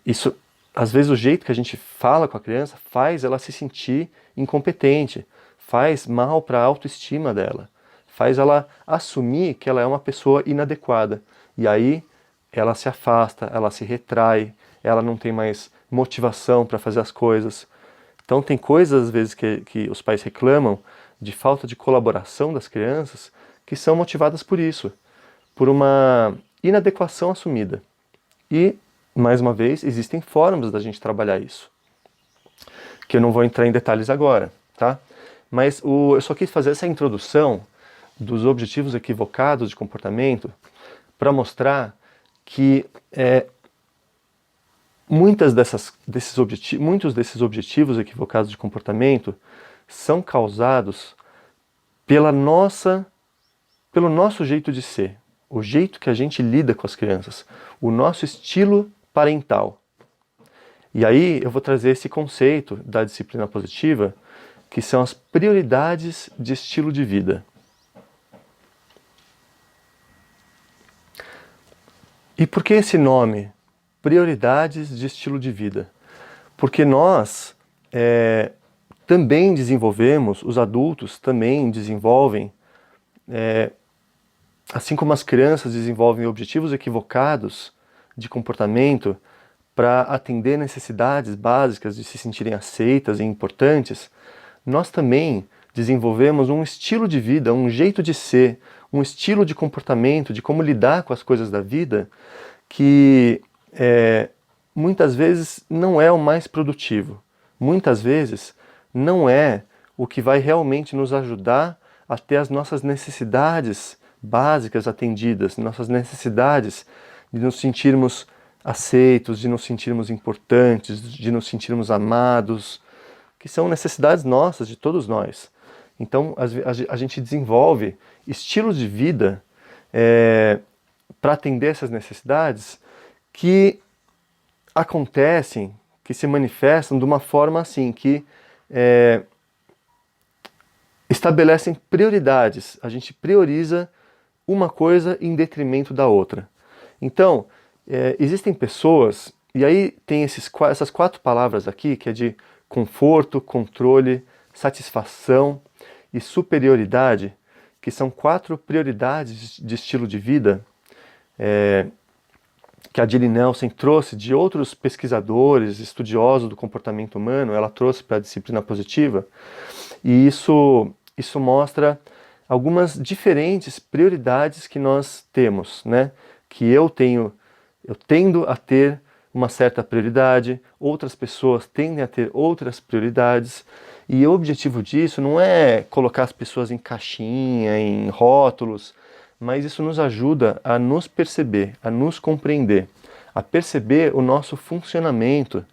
Isso, às vezes, o jeito que a gente fala com a criança faz ela se sentir incompetente, faz mal para a autoestima dela, faz ela assumir que ela é uma pessoa inadequada. E aí ela se afasta, ela se retrai, ela não tem mais motivação para fazer as coisas. Então tem coisas, às vezes, que os pais reclamam de falta de colaboração das crianças que são motivadas por isso, por uma inadequação assumida. E, mais uma vez, existem formas da gente trabalhar isso, que eu não vou entrar em detalhes agora, tá? Mas eu só quis fazer essa introdução dos objetivos equivocados de comportamento para mostrar que muitos desses objetivos equivocados de comportamento são causados pelo nosso jeito de ser, o jeito que a gente lida com as crianças, o nosso estilo parental. E aí eu vou trazer esse conceito da disciplina positiva, que são as prioridades de estilo de vida. E por que esse nome? Prioridades de estilo de vida. Porque nós também desenvolvemos, os adultos também desenvolvem, assim como as crianças desenvolvem objetivos equivocados de comportamento para atender necessidades básicas de se sentirem aceitas e importantes, nós também desenvolvemos um estilo de vida, um jeito de ser, um estilo de comportamento, de como lidar com as coisas da vida, que muitas vezes não é o mais produtivo. Muitas vezes não é o que vai realmente nos ajudar a ter as nossas necessidades básicas atendidas, nossas necessidades de nos sentirmos aceitos, de nos sentirmos importantes, de nos sentirmos amados, que são necessidades nossas, de todos nós. Então a gente desenvolve estilos de vida para atender essas necessidades que acontecem, que se manifestam de uma forma assim, que estabelecem prioridades. A gente prioriza uma coisa em detrimento da outra. Então, existem pessoas, e aí tem essas 4 palavras aqui, que é de conforto, controle, satisfação e superioridade, que são 4 prioridades de estilo de vida, que a Jilly Nelson trouxe de outros pesquisadores, estudiosos do comportamento humano, ela trouxe para a disciplina positiva, e isso mostra algumas diferentes prioridades que nós temos, né? Que eu tendo a ter uma certa prioridade, outras pessoas tendem a ter outras prioridades, e o objetivo disso não é colocar as pessoas em caixinha, em rótulos, mas isso nos ajuda a nos perceber, a nos compreender, a perceber o nosso funcionamento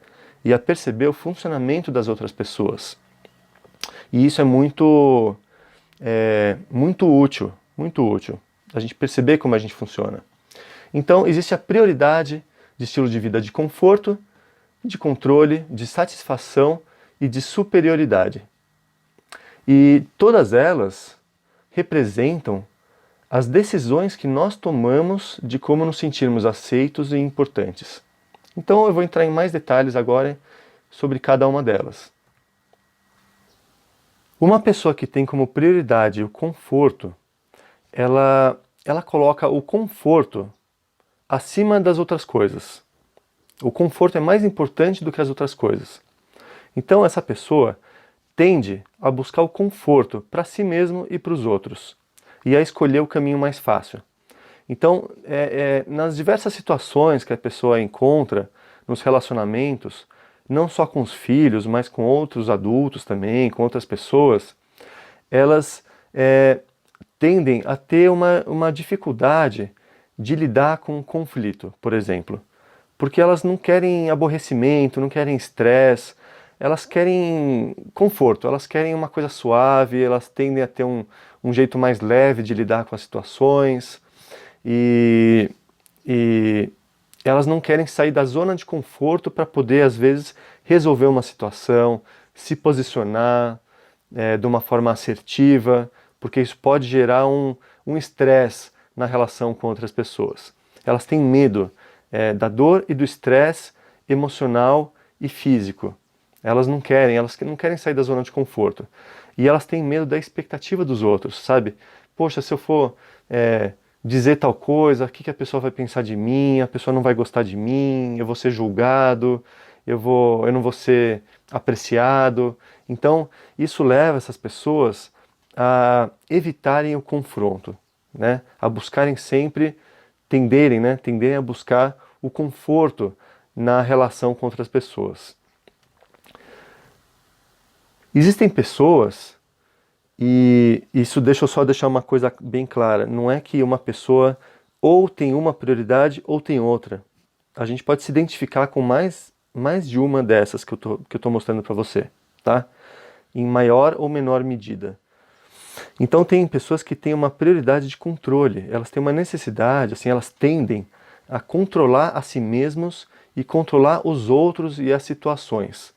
e a perceber o funcionamento das outras pessoas. E isso é muito útil, a gente perceber como a gente funciona. Então, existe a prioridade de estilo de vida de conforto, de controle, de satisfação e de superioridade. E todas elas representam as decisões que nós tomamos de como nos sentirmos aceitos e importantes. Então eu vou entrar em mais detalhes agora sobre cada uma delas. Uma pessoa que tem como prioridade o conforto, ela coloca o conforto acima das outras coisas. O conforto é mais importante do que as outras coisas. Então essa pessoa tende a buscar o conforto para si mesmo e para os outros, e a escolher o caminho mais fácil. Então, nas diversas situações que a pessoa encontra nos relacionamentos, não só com os filhos, mas com outros adultos também, com outras pessoas, elas tendem a ter uma dificuldade de lidar com o conflito, por exemplo. Porque elas não querem aborrecimento, não querem estresse, elas querem conforto, elas querem uma coisa suave, elas tendem a ter um jeito mais leve de lidar com as situações e elas não querem sair da zona de conforto para poder, às vezes, resolver uma situação, se posicionar de uma forma assertiva, porque isso pode gerar um estresse na relação com outras pessoas. Elas têm medo da dor e do estresse emocional e físico. Elas não querem sair da zona de conforto. E elas têm medo da expectativa dos outros, sabe? Poxa, se eu for dizer tal coisa, o que a pessoa vai pensar de mim? A pessoa não vai gostar de mim, eu vou ser julgado, eu não vou ser apreciado. Então, isso leva essas pessoas a evitarem o confronto, né? A buscarem sempre, tenderem a buscar o conforto na relação com outras pessoas. Existem pessoas, e isso deixa eu só deixar uma coisa bem clara, não é que uma pessoa ou tem uma prioridade ou tem outra. A gente pode se identificar com mais de uma dessas que eu tô mostrando para você, tá? Em maior ou menor medida. Então tem pessoas que têm uma prioridade de controle, elas têm uma necessidade, assim, elas tendem a controlar a si mesmos e controlar os outros e as situações.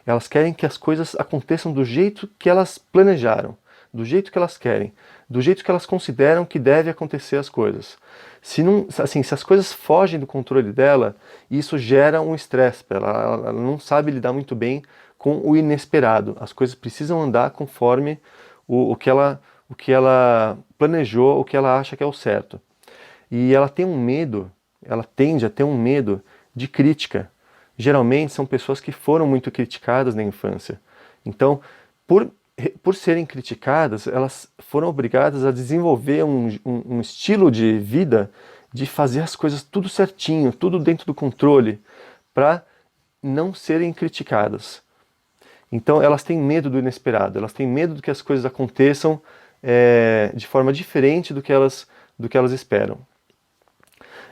Elas querem que as coisas aconteçam do jeito que elas planejaram, do jeito que elas querem, do jeito que elas consideram que deve acontecer as coisas. Se as coisas fogem do controle dela, isso gera um estresse para ela. Ela não sabe lidar muito bem com o inesperado. As coisas precisam andar conforme o que ela planejou, o que ela acha que é o certo. E ela tem um medo, ela tende a ter um medo de crítica. Geralmente são pessoas que foram muito criticadas na infância. Então, por serem criticadas, elas foram obrigadas a desenvolver um estilo de vida de fazer as coisas tudo certinho, tudo dentro do controle, para não serem criticadas. Então elas têm medo do inesperado, elas têm medo de que as coisas aconteçam de forma diferente do que elas esperam.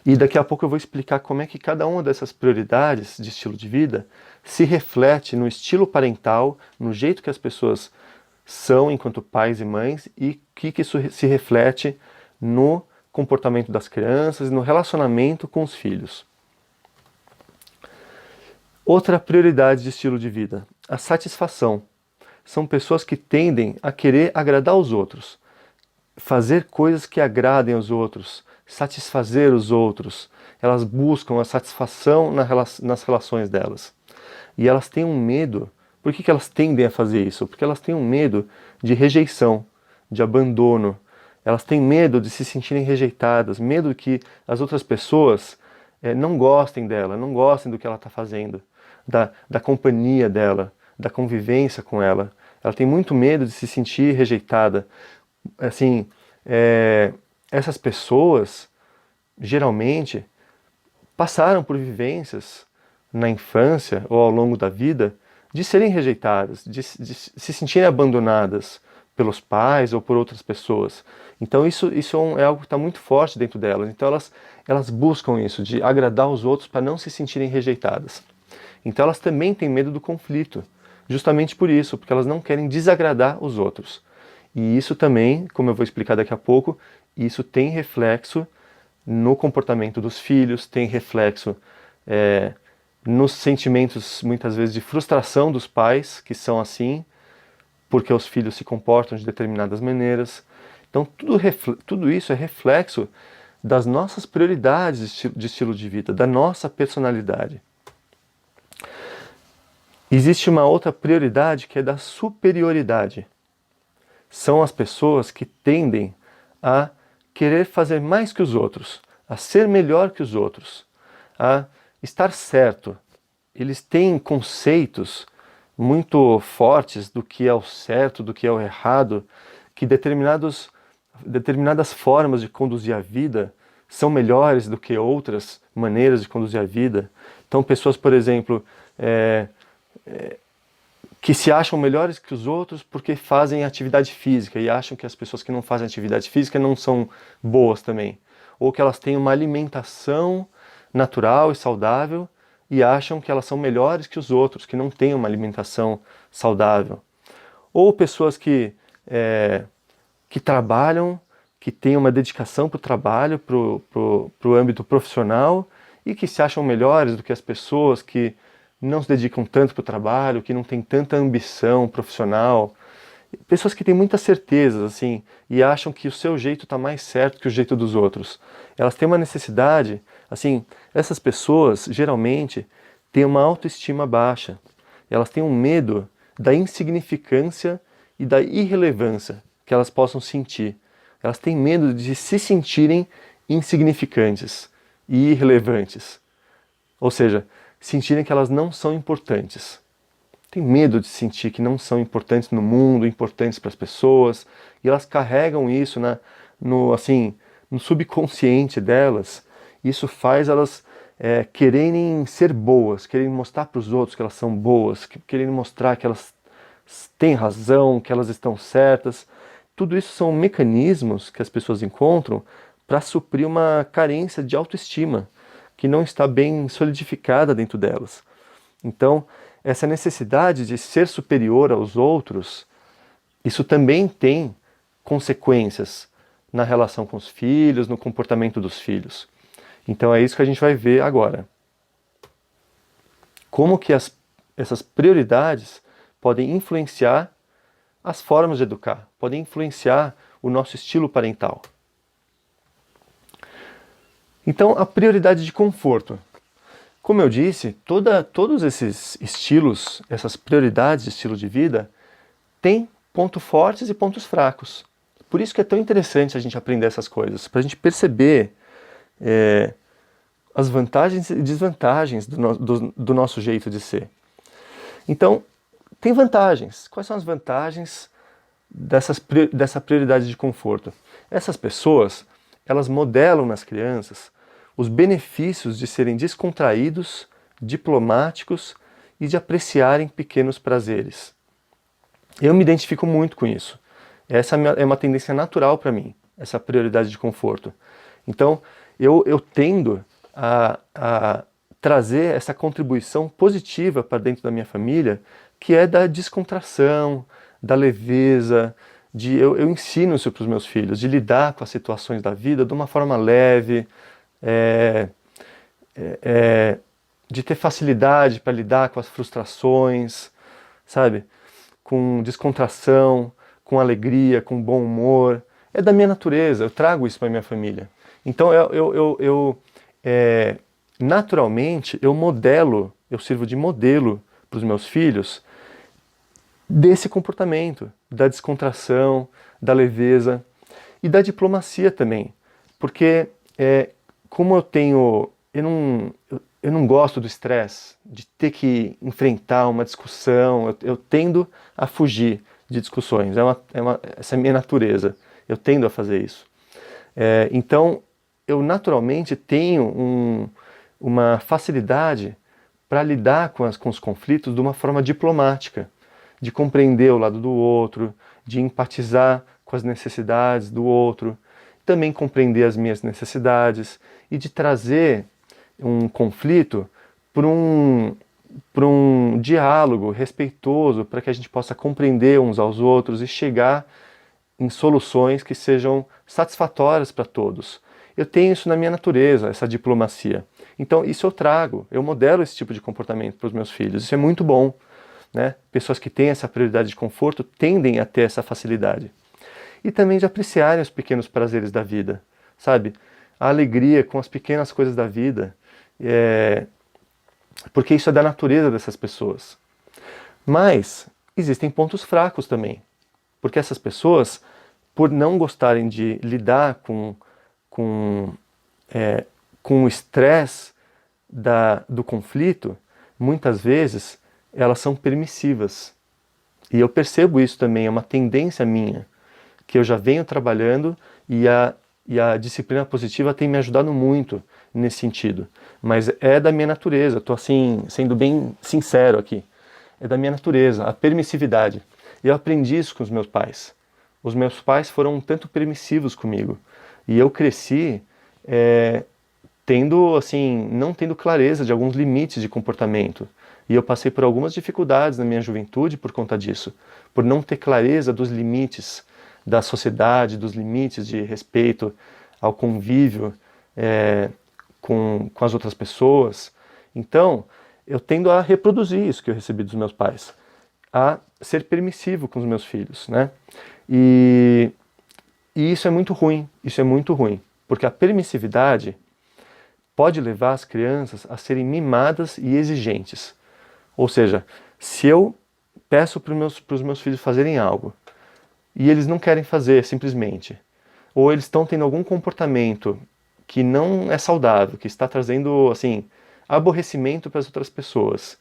E daqui a pouco eu vou explicar como é que cada uma dessas prioridades de estilo de vida se reflete no estilo parental, no jeito que as pessoas são enquanto pais e mães e que isso se reflete no comportamento das crianças e no relacionamento com os filhos. Outra prioridade de estilo de vida, a satisfação. São pessoas que tendem a querer agradar os outros, fazer coisas que agradem aos outros, satisfazer os outros. Elas buscam a satisfação nas relações delas. E elas têm um medo. Por que elas tendem a fazer isso? Porque elas têm um medo de rejeição, de abandono. Elas têm medo de se sentirem rejeitadas, medo que as outras pessoas não gostem dela, não gostem do que ela está fazendo, da companhia dela, da convivência com ela. Ela tem muito medo de se sentir rejeitada. Assim, essas pessoas, geralmente, passaram por vivências na infância ou ao longo da vida de serem rejeitadas, de se sentirem abandonadas pelos pais ou por outras pessoas. Então isso é algo que está muito forte dentro delas. Então elas buscam isso, de agradar os outros para não se sentirem rejeitadas. Então elas também têm medo do conflito, justamente por isso, porque elas não querem desagradar os outros. E isso também, como eu vou explicar daqui a pouco, isso tem reflexo no comportamento dos filhos, tem reflexo nos sentimentos, muitas vezes, de frustração dos pais, que são assim, porque os filhos se comportam de determinadas maneiras. Então tudo isso é reflexo das nossas prioridades de estilo de vida, da nossa personalidade. Existe uma outra prioridade que é da superioridade. São as pessoas que tendem a querer fazer mais que os outros, a ser melhor que os outros, a estar certo. Eles têm conceitos muito fortes do que é o certo, do que é o errado, que determinadas formas de conduzir a vida são melhores do que outras maneiras de conduzir a vida. Então pessoas, por exemplo, que se acham melhores que os outros porque fazem atividade física e acham que as pessoas que não fazem atividade física não são boas também. Ou que elas têm uma alimentação natural e saudável e acham que elas são melhores que os outros, que não têm uma alimentação saudável. Ou pessoas que trabalham, que têm uma dedicação para o trabalho, para o âmbito profissional e que se acham melhores do que as pessoas que não se dedicam tanto para o trabalho, que não têm tanta ambição profissional. Pessoas que têm muitas certezas, assim, e acham que o seu jeito está mais certo que o jeito dos outros. Elas têm uma necessidade, assim, essas pessoas, geralmente, têm uma autoestima baixa. Elas têm um medo da insignificância e da irrelevância que elas possam sentir. Elas têm medo de se sentirem insignificantes e irrelevantes. Ou seja, sentirem que elas não são importantes. Tem medo de sentir que não são importantes no mundo, importantes para as pessoas, e elas carregam isso no subconsciente delas. Isso faz elas quererem ser boas, quererem mostrar para os outros que elas são boas, quererem mostrar que elas têm razão, que elas estão certas. Tudo isso são mecanismos que as pessoas encontram para suprir uma carência de autoestima que não está bem solidificada dentro delas. Então, essa necessidade de ser superior aos outros, isso também tem consequências na relação com os filhos, no comportamento dos filhos. Então é isso que a gente vai ver agora. Como que essas prioridades podem influenciar as formas de educar, podem influenciar o nosso estilo parental. Então, a prioridade de conforto. Como eu disse, todos esses estilos, essas prioridades de estilo de vida, têm pontos fortes e pontos fracos. Por isso que é tão interessante a gente aprender essas coisas, para a gente perceber as vantagens e desvantagens do nosso jeito de ser. Então, tem vantagens. Quais são as vantagens dessa prioridade de conforto? Essas pessoas, elas modelam nas crianças os benefícios de serem descontraídos, diplomáticos e de apreciarem pequenos prazeres. Eu me identifico muito com isso. Essa é uma tendência natural para mim, essa prioridade de conforto. Então, eu tendo a trazer essa contribuição positiva para dentro da minha família, que é da descontração, da leveza, eu ensino isso para os meus filhos, de lidar com as situações da vida de uma forma leve, de ter facilidade para lidar com as frustrações, sabe? Com descontração, com alegria, com bom humor. É da minha natureza, eu trago isso para minha família. Então naturalmente eu sirvo de modelo para os meus filhos desse comportamento, da descontração, da leveza e da diplomacia também. Porque como eu não gosto do estresse, de ter que enfrentar uma discussão, eu tendo a fugir de discussões, essa é a minha natureza, eu tendo a fazer isso. Então, eu naturalmente tenho uma facilidade para lidar com os conflitos de uma forma diplomática, de compreender o lado do outro, de empatizar com as necessidades do outro, também compreender as minhas necessidades e de trazer um conflito para um diálogo respeitoso, para que a gente possa compreender uns aos outros e chegar em soluções que sejam satisfatórias para todos. Eu tenho isso na minha natureza, essa diplomacia. Então isso eu modelo esse tipo de comportamento para os meus filhos. Isso é muito bom, né? Pessoas que têm essa prioridade de conforto tendem a ter essa facilidade. E também de apreciarem os pequenos prazeres da vida, sabe? A alegria com as pequenas coisas da vida, porque isso é da natureza dessas pessoas. Mas existem pontos fracos também, porque essas pessoas, por não gostarem de lidar com o estresse do conflito, muitas vezes elas são permissivas. E eu percebo isso também, é uma tendência minha, que eu já venho trabalhando e a disciplina positiva tem me ajudado muito nesse sentido. Mas é da minha natureza, estou assim, sendo bem sincero aqui. É da minha natureza, a permissividade. E eu aprendi isso com os meus pais. Os meus pais foram um tanto permissivos comigo. E eu cresci não tendo clareza de alguns limites de comportamento. E eu passei por algumas dificuldades na minha juventude por conta disso. Por não ter clareza dos limites da sociedade, dos limites de respeito ao convívio com as outras pessoas. Então, eu tendo a reproduzir isso que eu recebi dos meus pais, a ser permissivo com os meus filhos, né? E isso é muito ruim, porque a permissividade pode levar as crianças a serem mimadas e exigentes. Ou seja, se eu peço para os meus filhos fazerem algo e eles não querem fazer simplesmente, ou eles estão tendo algum comportamento que não é saudável, que está trazendo assim aborrecimento para as outras pessoas,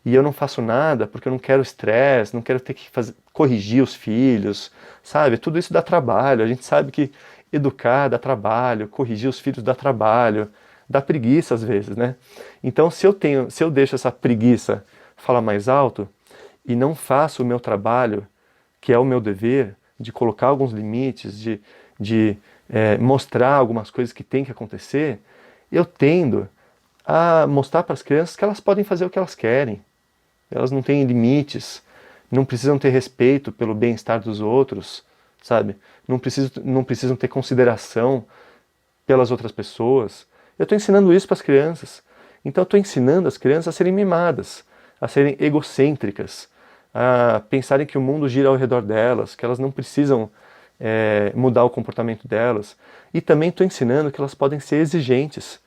e eu não faço nada porque eu não quero estresse, não quero ter que corrigir os filhos, sabe? Tudo isso dá trabalho, a gente sabe que educar dá trabalho, corrigir os filhos dá trabalho, dá preguiça às vezes, né? Então se eu deixo essa preguiça falar mais alto e não faço o meu trabalho, que é o meu dever, de colocar alguns limites, de mostrar algumas coisas que tem que acontecer, eu tendo a mostrar para as crianças que elas podem fazer o que elas querem. Elas não têm limites, não precisam ter respeito pelo bem-estar dos outros, sabe? Não precisam ter consideração pelas outras pessoas. Eu estou ensinando isso para as crianças. Então eu estou ensinando as crianças a serem mimadas, a serem egocêntricas, a pensarem que o mundo gira ao redor delas, que elas não precisam mudar o comportamento delas. E também estou ensinando que elas podem ser exigentes,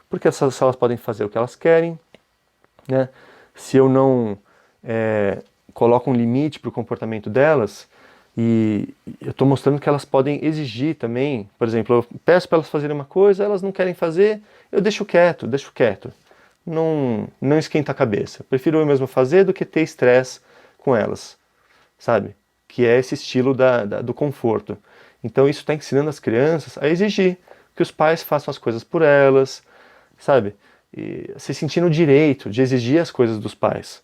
porque elas podem fazer o que elas querem, né? Se eu não coloco um limite para o comportamento delas, e eu estou mostrando que elas podem exigir também. Por exemplo, eu peço para elas fazerem uma coisa, elas não querem fazer, eu deixo quieto. Não esquenta a cabeça. Prefiro eu mesmo fazer do que ter estresse com elas, sabe? Que é esse estilo do conforto. Então isso está ensinando as crianças a exigir que os pais façam as coisas por elas, sabe? E se sentir no direito de exigir as coisas dos pais.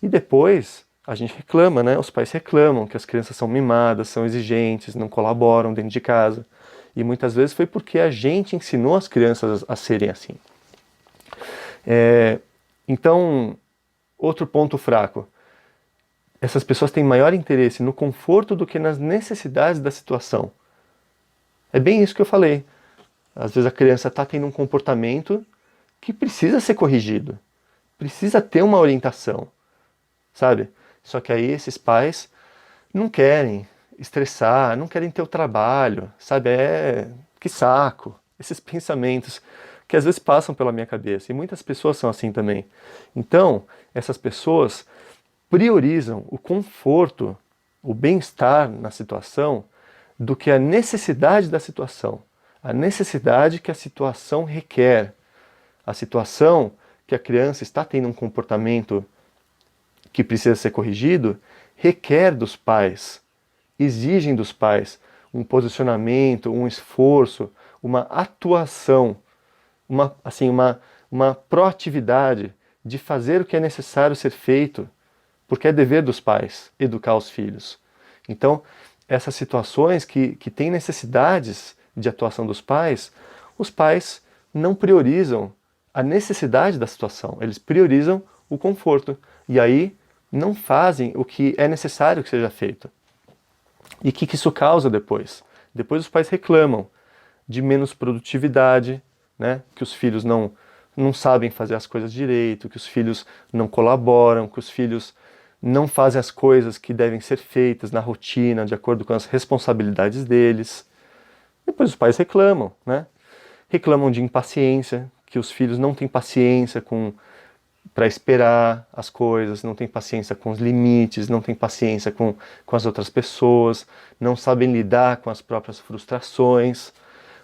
E depois a gente reclama, né? Os pais reclamam que as crianças são mimadas, são exigentes, não colaboram dentro de casa. E muitas vezes foi porque a gente ensinou as crianças a serem assim. Então, outro ponto fraco. Essas pessoas têm maior interesse no conforto do que nas necessidades da situação. É bem isso que eu falei. Às vezes a criança está tendo um comportamento que precisa ser corrigido, precisa ter uma orientação, sabe? Só que aí esses pais não querem estressar, não querem ter o trabalho, sabe? Que saco, esses pensamentos que às vezes passam pela minha cabeça, e muitas pessoas são assim também. Então, essas pessoas priorizam o conforto, o bem-estar na situação, do que a necessidade da situação, a necessidade que a situação requer, a situação que a criança está tendo um comportamento que precisa ser corrigido, requer dos pais, exigem dos pais um posicionamento, um esforço, uma atuação, uma proatividade de fazer o que é necessário ser feito, porque é dever dos pais educar os filhos. Então, essas situações que têm necessidades de atuação dos pais, os pais não priorizam a necessidade da situação, eles priorizam o conforto. E aí não fazem o que é necessário que seja feito. E o que isso causa depois? Depois os pais reclamam de menos produtividade, né? Que os filhos não sabem fazer as coisas direito, que os filhos não colaboram, que os filhos não fazem as coisas que devem ser feitas na rotina, de acordo com as responsabilidades deles. Depois os pais reclamam, né? Reclamam de impaciência, que os filhos não têm paciência para esperar as coisas, não têm paciência com os limites, não têm paciência com as outras pessoas, não sabem lidar com as próprias frustrações,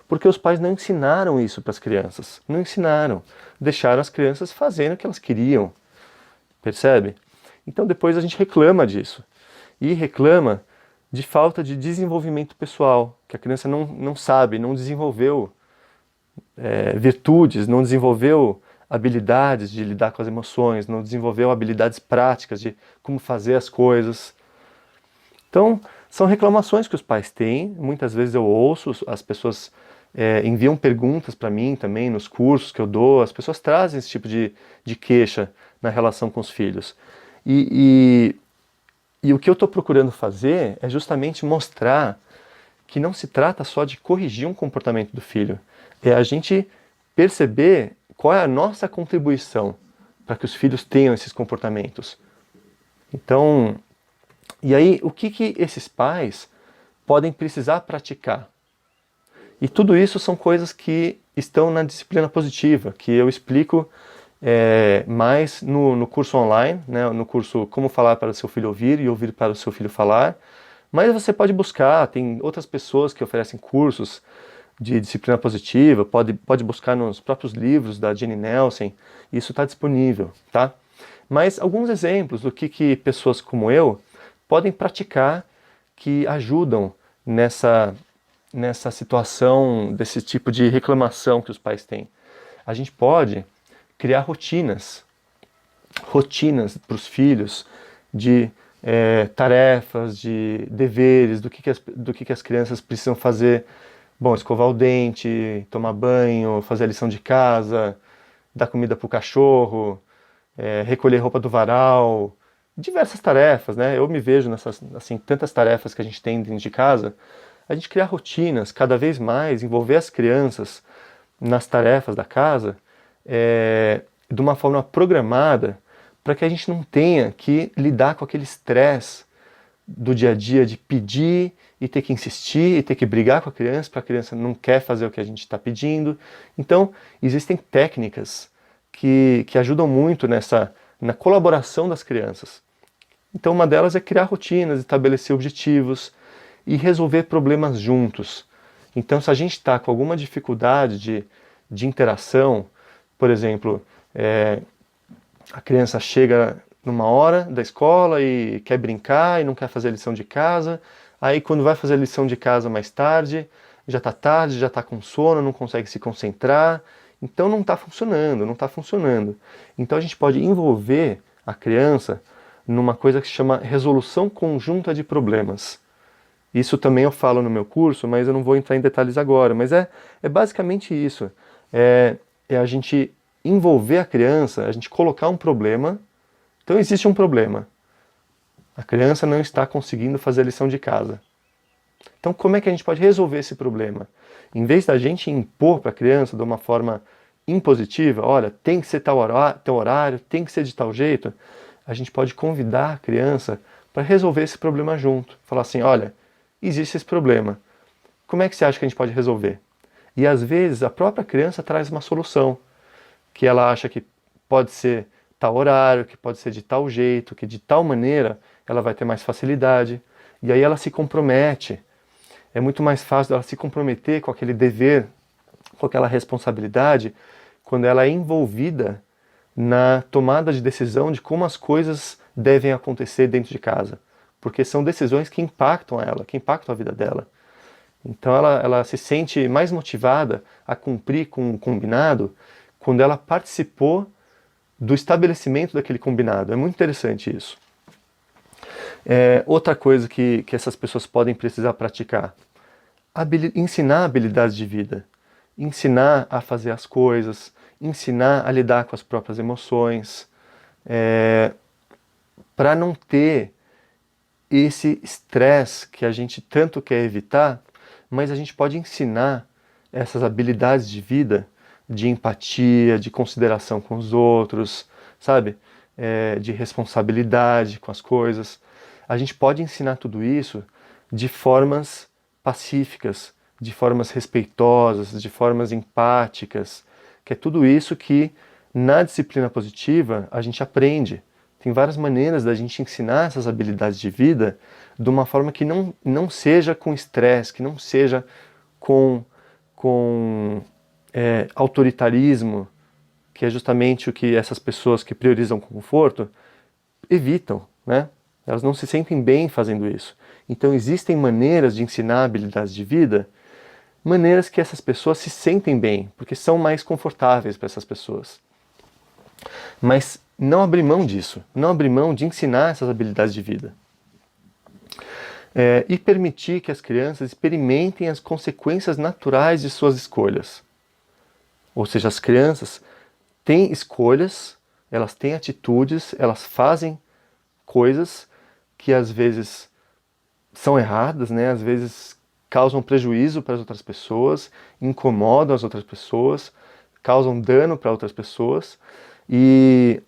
porque os pais não ensinaram isso para as crianças, não ensinaram, deixaram as crianças fazendo o que elas queriam, percebe? Então depois a gente reclama disso, e reclama de falta de desenvolvimento pessoal, que a criança não sabe, não desenvolveu virtudes, não desenvolveu habilidades de lidar com as emoções, não desenvolveu habilidades práticas de como fazer as coisas. Então, são reclamações que os pais têm, muitas vezes eu ouço, as pessoas enviam perguntas para mim também nos cursos que eu dou, as pessoas trazem esse tipo de queixa na relação com os filhos. E o que eu estou procurando fazer é justamente mostrar que não se trata só de corrigir um comportamento do filho, é a gente perceber qual é a nossa contribuição para que os filhos tenham esses comportamentos. Então, e aí o que esses pais podem precisar praticar? E tudo isso são coisas que estão na disciplina positiva, que eu explico mais no curso online, né, no curso Como Falar para o Seu Filho Ouvir e Ouvir para o Seu Filho Falar, Mas você pode buscar, tem outras pessoas que oferecem cursos de disciplina positiva, pode buscar nos próprios livros da Jenny Nelson, isso está disponível, tá? Mas alguns exemplos do que pessoas como eu podem praticar que ajudam nessa situação, desse tipo de reclamação que os pais têm. A gente pode criar rotinas para os filhos de tarefas, de deveres, do que as crianças precisam fazer. Bom, escovar o dente, tomar banho, fazer a lição de casa, dar comida para o cachorro, recolher roupa do varal, diversas tarefas, né? Eu me vejo nessas, assim, tantas tarefas que a gente tem dentro de casa. A gente criar rotinas, cada vez mais, envolver as crianças nas tarefas da casa, de uma forma programada, para que a gente não tenha que lidar com aquele estresse do dia a dia de pedir e ter que insistir e ter que brigar com a criança, porque a criança não quer fazer o que a gente está pedindo. Então, existem técnicas que ajudam muito na colaboração das crianças. Então, uma delas é criar rotinas, estabelecer objetivos e resolver problemas juntos. Então, se a gente está com alguma dificuldade de interação, por exemplo, a criança chega numa hora da escola e quer brincar e não quer fazer a lição de casa, aí quando vai fazer a lição de casa mais tarde, já está tarde, já está com sono, não consegue se concentrar, então não está funcionando, não está funcionando. Então a gente pode envolver a criança numa coisa que se chama resolução conjunta de problemas. Isso também eu falo no meu curso, mas eu não vou entrar em detalhes agora, mas é basicamente isso. É a gente envolver a criança, a gente colocar um problema. Então existe um problema. A criança não está conseguindo fazer a lição de casa. Então como é que a gente pode resolver esse problema? Em vez da gente impor para a criança de uma forma impositiva, olha, tem que ser tal horário, tem que ser de tal jeito, a gente pode convidar a criança para resolver esse problema junto. Falar assim, olha, existe esse problema. Como é que você acha que a gente pode resolver? E às vezes a própria criança traz uma solução, que ela acha que pode ser tal horário, que pode ser de tal jeito, que de tal maneira ela vai ter mais facilidade. E aí ela se compromete. É muito mais fácil ela se comprometer com aquele dever, com aquela responsabilidade, quando ela é envolvida na tomada de decisão de como as coisas devem acontecer dentro de casa. Porque são decisões que impactam ela, que impactam a vida dela. Então ela se sente mais motivada a cumprir com o combinado quando ela participou do estabelecimento daquele combinado. É muito interessante isso. Outra coisa que essas pessoas podem precisar praticar: ensinar habilidades de vida, ensinar a fazer as coisas, ensinar a lidar com as próprias emoções, para não ter esse estresse que a gente tanto quer evitar, mas a gente pode ensinar essas habilidades de vida, de empatia, de consideração com os outros, sabe? De responsabilidade com as coisas. A gente pode ensinar tudo isso de formas pacíficas, de formas respeitosas, de formas empáticas, que é tudo isso que na disciplina positiva a gente aprende. Tem várias maneiras da gente ensinar essas habilidades de vida de uma forma que não seja com estresse, que não seja com autoritarismo, que é justamente o que essas pessoas que priorizam o conforto evitam, né? Elas não se sentem bem fazendo isso. Então existem maneiras de ensinar habilidades de vida, maneiras que essas pessoas se sentem bem, porque são mais confortáveis para essas pessoas. Mas não abrir mão disso, não abrir mão de ensinar essas habilidades de vida. E permitir que as crianças experimentem as consequências naturais de suas escolhas. Ou seja, as crianças têm escolhas, elas têm atitudes, elas fazem coisas que às vezes são erradas, né? Às vezes causam prejuízo para as outras pessoas, incomodam as outras pessoas, causam dano para outras pessoas. E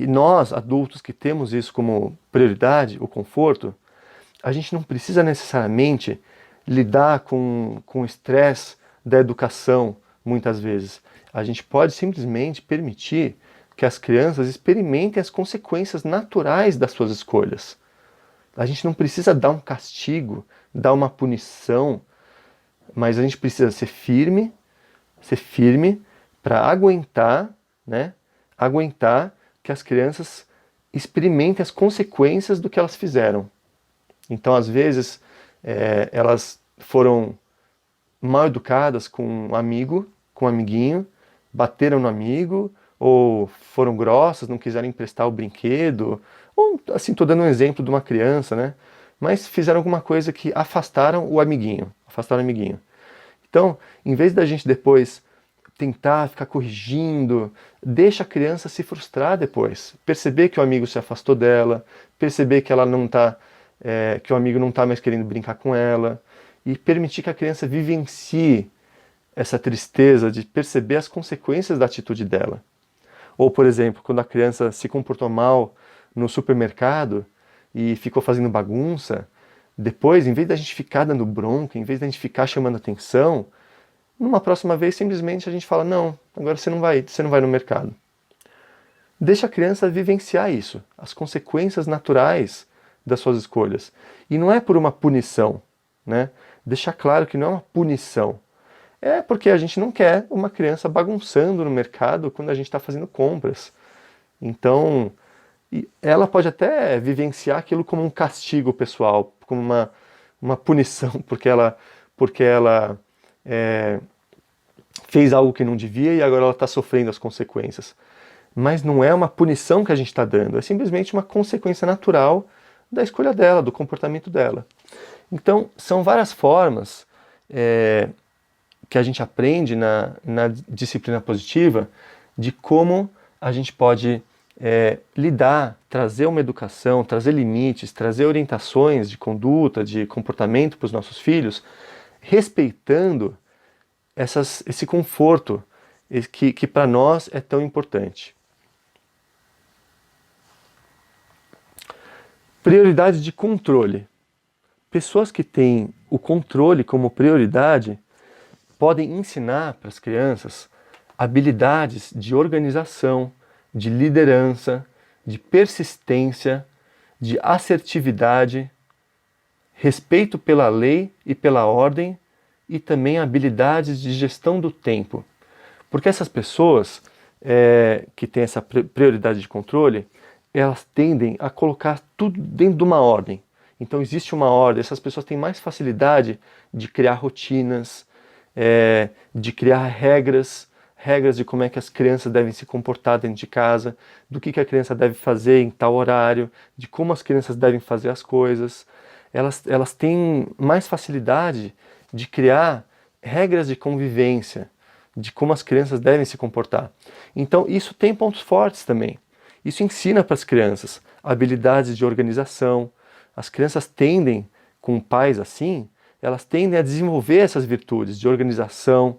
nós, adultos, que temos isso como prioridade, o conforto, a gente não precisa necessariamente lidar com o estresse da educação, muitas vezes. A gente pode simplesmente permitir que as crianças experimentem as consequências naturais das suas escolhas. A gente não precisa dar um castigo, dar uma punição, mas a gente precisa ser firme para aguentar, né? Aguentar que as crianças experimentem as consequências do que elas fizeram. Então, às vezes, elas foram mal educadas com um amigo, com um amiguinho, bateram no amigo, ou foram grossas, não quiseram emprestar o brinquedo, ou, assim, estou dando um exemplo de uma criança, né? Mas fizeram alguma coisa que afastaram o amiguinho, Então, em vez da gente depois tentar ficar corrigindo, deixa a criança se frustrar depois, perceber que o amigo se afastou dela, perceber que ela não tá, que o amigo não está mais querendo brincar com ela, e permitir que a criança vivencie essa tristeza de perceber as consequências da atitude dela. Ou, por exemplo, quando a criança se comportou mal no supermercado e ficou fazendo bagunça, depois, em vez da gente ficar dando bronca, em vez da gente ficar chamando atenção, numa próxima vez simplesmente a gente fala, não, agora você não vai no mercado. Deixa a criança vivenciar isso, as consequências naturais das suas escolhas. E não é por uma punição, né? Deixar claro que não é uma punição. É porque a gente não quer uma criança bagunçando no mercado quando a gente está fazendo compras. Então, ela pode até vivenciar aquilo como um castigo pessoal, como uma punição, porque ela fez algo que não devia e agora ela está sofrendo as consequências. Mas não é uma punição que a gente está dando, é simplesmente uma consequência natural da escolha dela, do comportamento dela. Então, são várias formas que a gente aprende na disciplina positiva de como a gente pode lidar, trazer uma educação, trazer limites, trazer orientações de conduta, de comportamento para os nossos filhos, respeitando esse conforto que para nós é tão importante. Prioridade de controle. Pessoas que têm o controle como prioridade podem ensinar para as crianças habilidades de organização, de liderança, de persistência, de assertividade, respeito pela lei e pela ordem e também habilidades de gestão do tempo. Porque essas pessoas que têm essa prioridade de controle, elas tendem a colocar tudo dentro de uma ordem. Então existe uma ordem, essas pessoas têm mais facilidade de criar rotinas, de criar regras de como é que as crianças devem se comportar dentro de casa, do que a criança deve fazer em tal horário, de como as crianças devem fazer as coisas. Elas têm mais facilidade de criar regras de convivência, de como as crianças devem se comportar. Então isso tem pontos fortes também. Isso ensina para as crianças habilidades de organização. As crianças tendem, com pais assim, elas tendem a desenvolver essas virtudes de organização,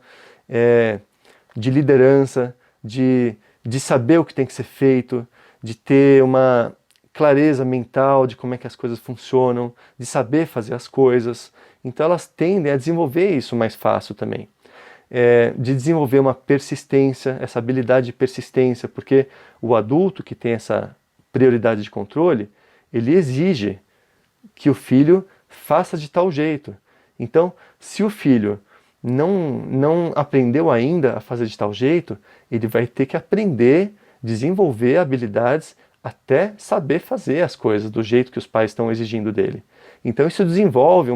de liderança, de saber o que tem que ser feito, de ter uma clareza mental de como é que as coisas funcionam, de saber fazer as coisas. Então elas tendem a desenvolver isso mais fácil também. De desenvolver uma persistência, essa habilidade de persistência, porque o adulto que tem essa prioridade de controle, ele exige que o filho faça de tal jeito. Então, se o filho não aprendeu ainda a fazer de tal jeito, ele vai ter que aprender, desenvolver habilidades até saber fazer as coisas do jeito que os pais estão exigindo dele. Então isso desenvolve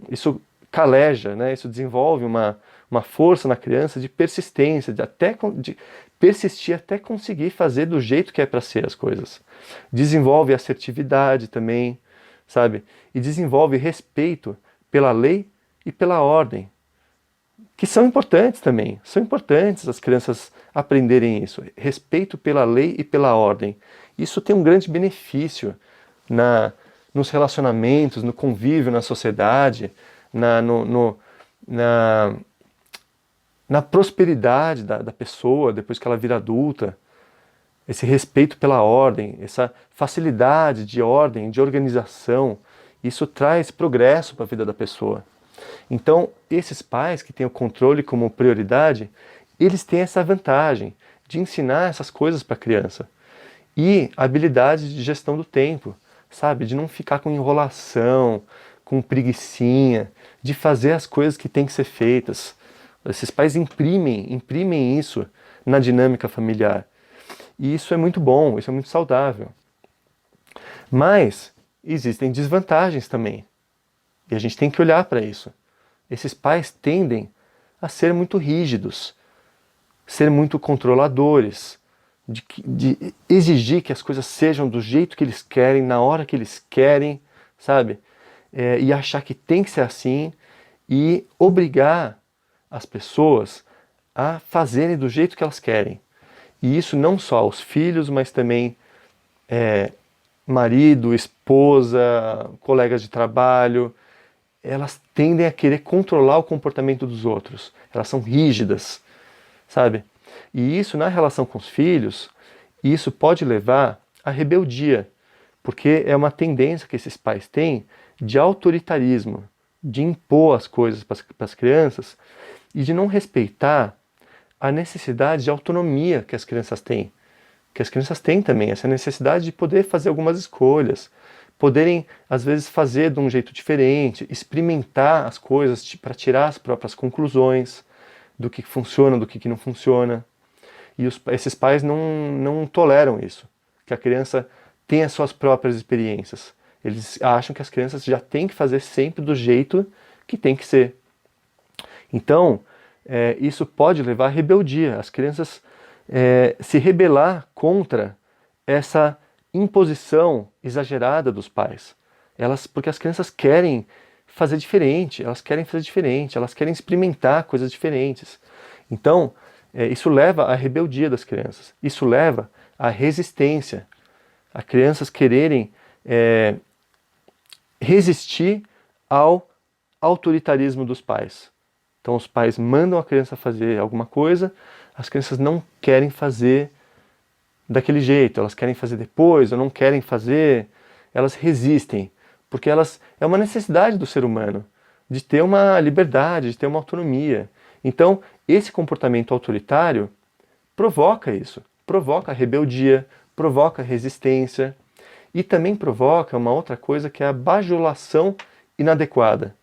isso caleja, né? Isso desenvolve uma força na criança de persistência, de persistir até conseguir fazer do jeito que é para ser as coisas. Desenvolve assertividade também, sabe? E desenvolve respeito pela lei e pela ordem, que são importantes também. São importantes as crianças aprenderem isso. Respeito pela lei e pela ordem. Isso tem um grande benefício nos relacionamentos, no convívio na sociedade, na prosperidade da pessoa depois que ela vira adulta. Esse respeito pela ordem, essa facilidade de ordem, de organização, isso traz progresso para a vida da pessoa. Então, esses pais que têm o controle como prioridade, eles têm essa vantagem de ensinar essas coisas para a criança. E habilidades de gestão do tempo, sabe? De não ficar com enrolação, com preguicinha, de fazer as coisas que têm que ser feitas. Esses pais imprimem isso na dinâmica familiar. E isso é muito bom, isso é muito saudável. Mas existem desvantagens também. E a gente tem que olhar para isso. Esses pais tendem a ser muito rígidos, ser muito controladores, de exigir que as coisas sejam do jeito que eles querem, na hora que eles querem, sabe? E achar que tem que ser assim e obrigar as pessoas a fazerem do jeito que elas querem. E isso não só os filhos, mas também marido, esposa, colegas de trabalho. Elas tendem a querer controlar o comportamento dos outros. Elas são rígidas, sabe? E isso, na relação com os filhos, isso pode levar à rebeldia, porque é uma tendência que esses pais têm de autoritarismo, de impor as coisas para as crianças e de não respeitar a necessidade de autonomia que as crianças têm. Que as crianças têm também, essa necessidade de poder fazer algumas escolhas, poderem, às vezes, fazer de um jeito diferente, experimentar as coisas para tirar as próprias conclusões do que funciona, do que não funciona. E esses pais não toleram isso, que a criança tenha as suas próprias experiências. Eles acham que as crianças já têm que fazer sempre do jeito que tem que ser. Então, isso pode levar à rebeldia. As crianças se rebelar contra essa imposição exagerada dos pais. Porque as crianças querem fazer diferente, elas querem experimentar coisas diferentes. Então, isso leva à rebeldia das crianças, isso leva à resistência, a crianças quererem resistir ao autoritarismo dos pais. Então os pais mandam a criança fazer alguma coisa, as crianças não querem fazer daquele jeito, elas querem fazer depois, ou não querem fazer, elas resistem, porque é uma necessidade do ser humano, de ter uma liberdade, de ter uma autonomia. Então, esse comportamento autoritário provoca isso, provoca rebeldia, provoca resistência e também provoca uma outra coisa que é a bajulação inadequada.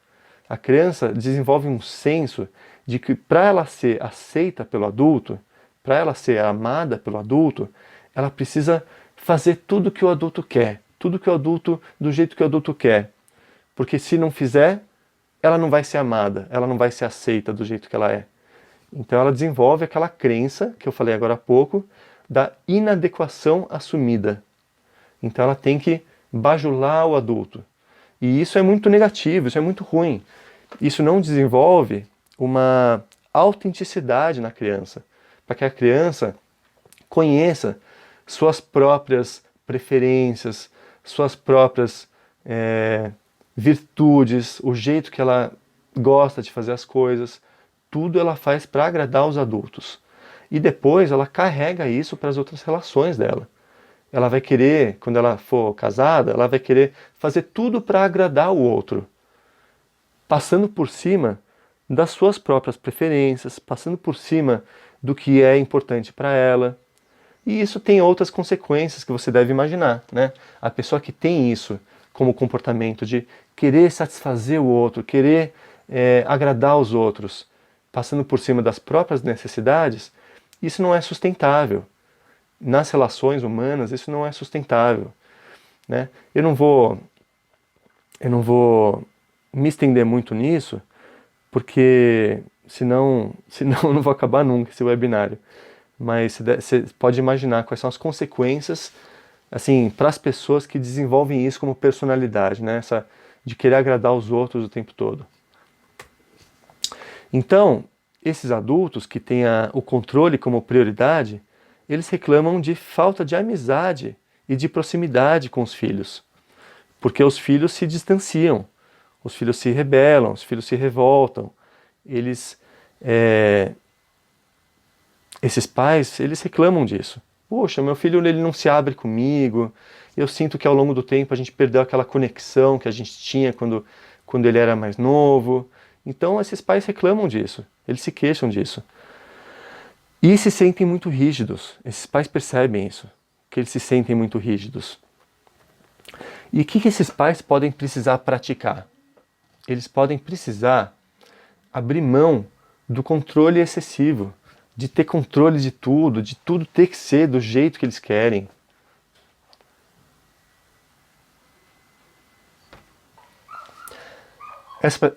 A criança desenvolve um senso de que para ela ser aceita pelo adulto, para ela ser amada pelo adulto, ela precisa fazer tudo que o adulto quer, tudo que o adulto, do jeito que o adulto quer. Porque se não fizer, ela não vai ser amada, ela não vai ser aceita do jeito que ela é. Então ela desenvolve aquela crença, que eu falei agora há pouco, da inadequação assumida. Então ela tem que bajular o adulto. E isso é muito negativo, isso é muito ruim. Isso não desenvolve uma autenticidade na criança, para que a criança conheça suas próprias preferências, suas próprias virtudes, o jeito que ela gosta de fazer as coisas. Tudo ela faz para agradar os adultos. E depois ela carrega isso para as outras relações dela. Ela vai querer, quando ela for casada, ela vai querer fazer tudo para agradar o outro, passando por cima das suas próprias preferências, passando por cima do que é importante para ela. E isso tem outras consequências que você deve imaginar, né? A pessoa que tem isso como comportamento de querer satisfazer o outro, querer agradar os outros, passando por cima das próprias necessidades, isso não é sustentável. Nas relações humanas, isso não é sustentável, né? Eu não vou me estender muito nisso, porque senão eu não vou acabar nunca esse webinário. Mas você pode imaginar quais são as consequências, assim, para as pessoas que desenvolvem isso como personalidade, né? Essa de querer agradar os outros o tempo todo. Então, esses adultos que têm o controle como prioridade, eles reclamam de falta de amizade e de proximidade com os filhos, porque os filhos se distanciam, os filhos se rebelam, os filhos se revoltam. Esses pais, eles reclamam disso. Poxa, meu filho ele não se abre comigo, eu sinto que ao longo do tempo a gente perdeu aquela conexão que a gente tinha quando ele era mais novo. Então esses pais reclamam disso, eles se queixam disso. E se sentem muito rígidos. Esses pais percebem isso, que eles se sentem muito rígidos. E o que esses pais podem precisar praticar? Eles podem precisar abrir mão do controle excessivo, de ter controle de tudo ter que ser do jeito que eles querem.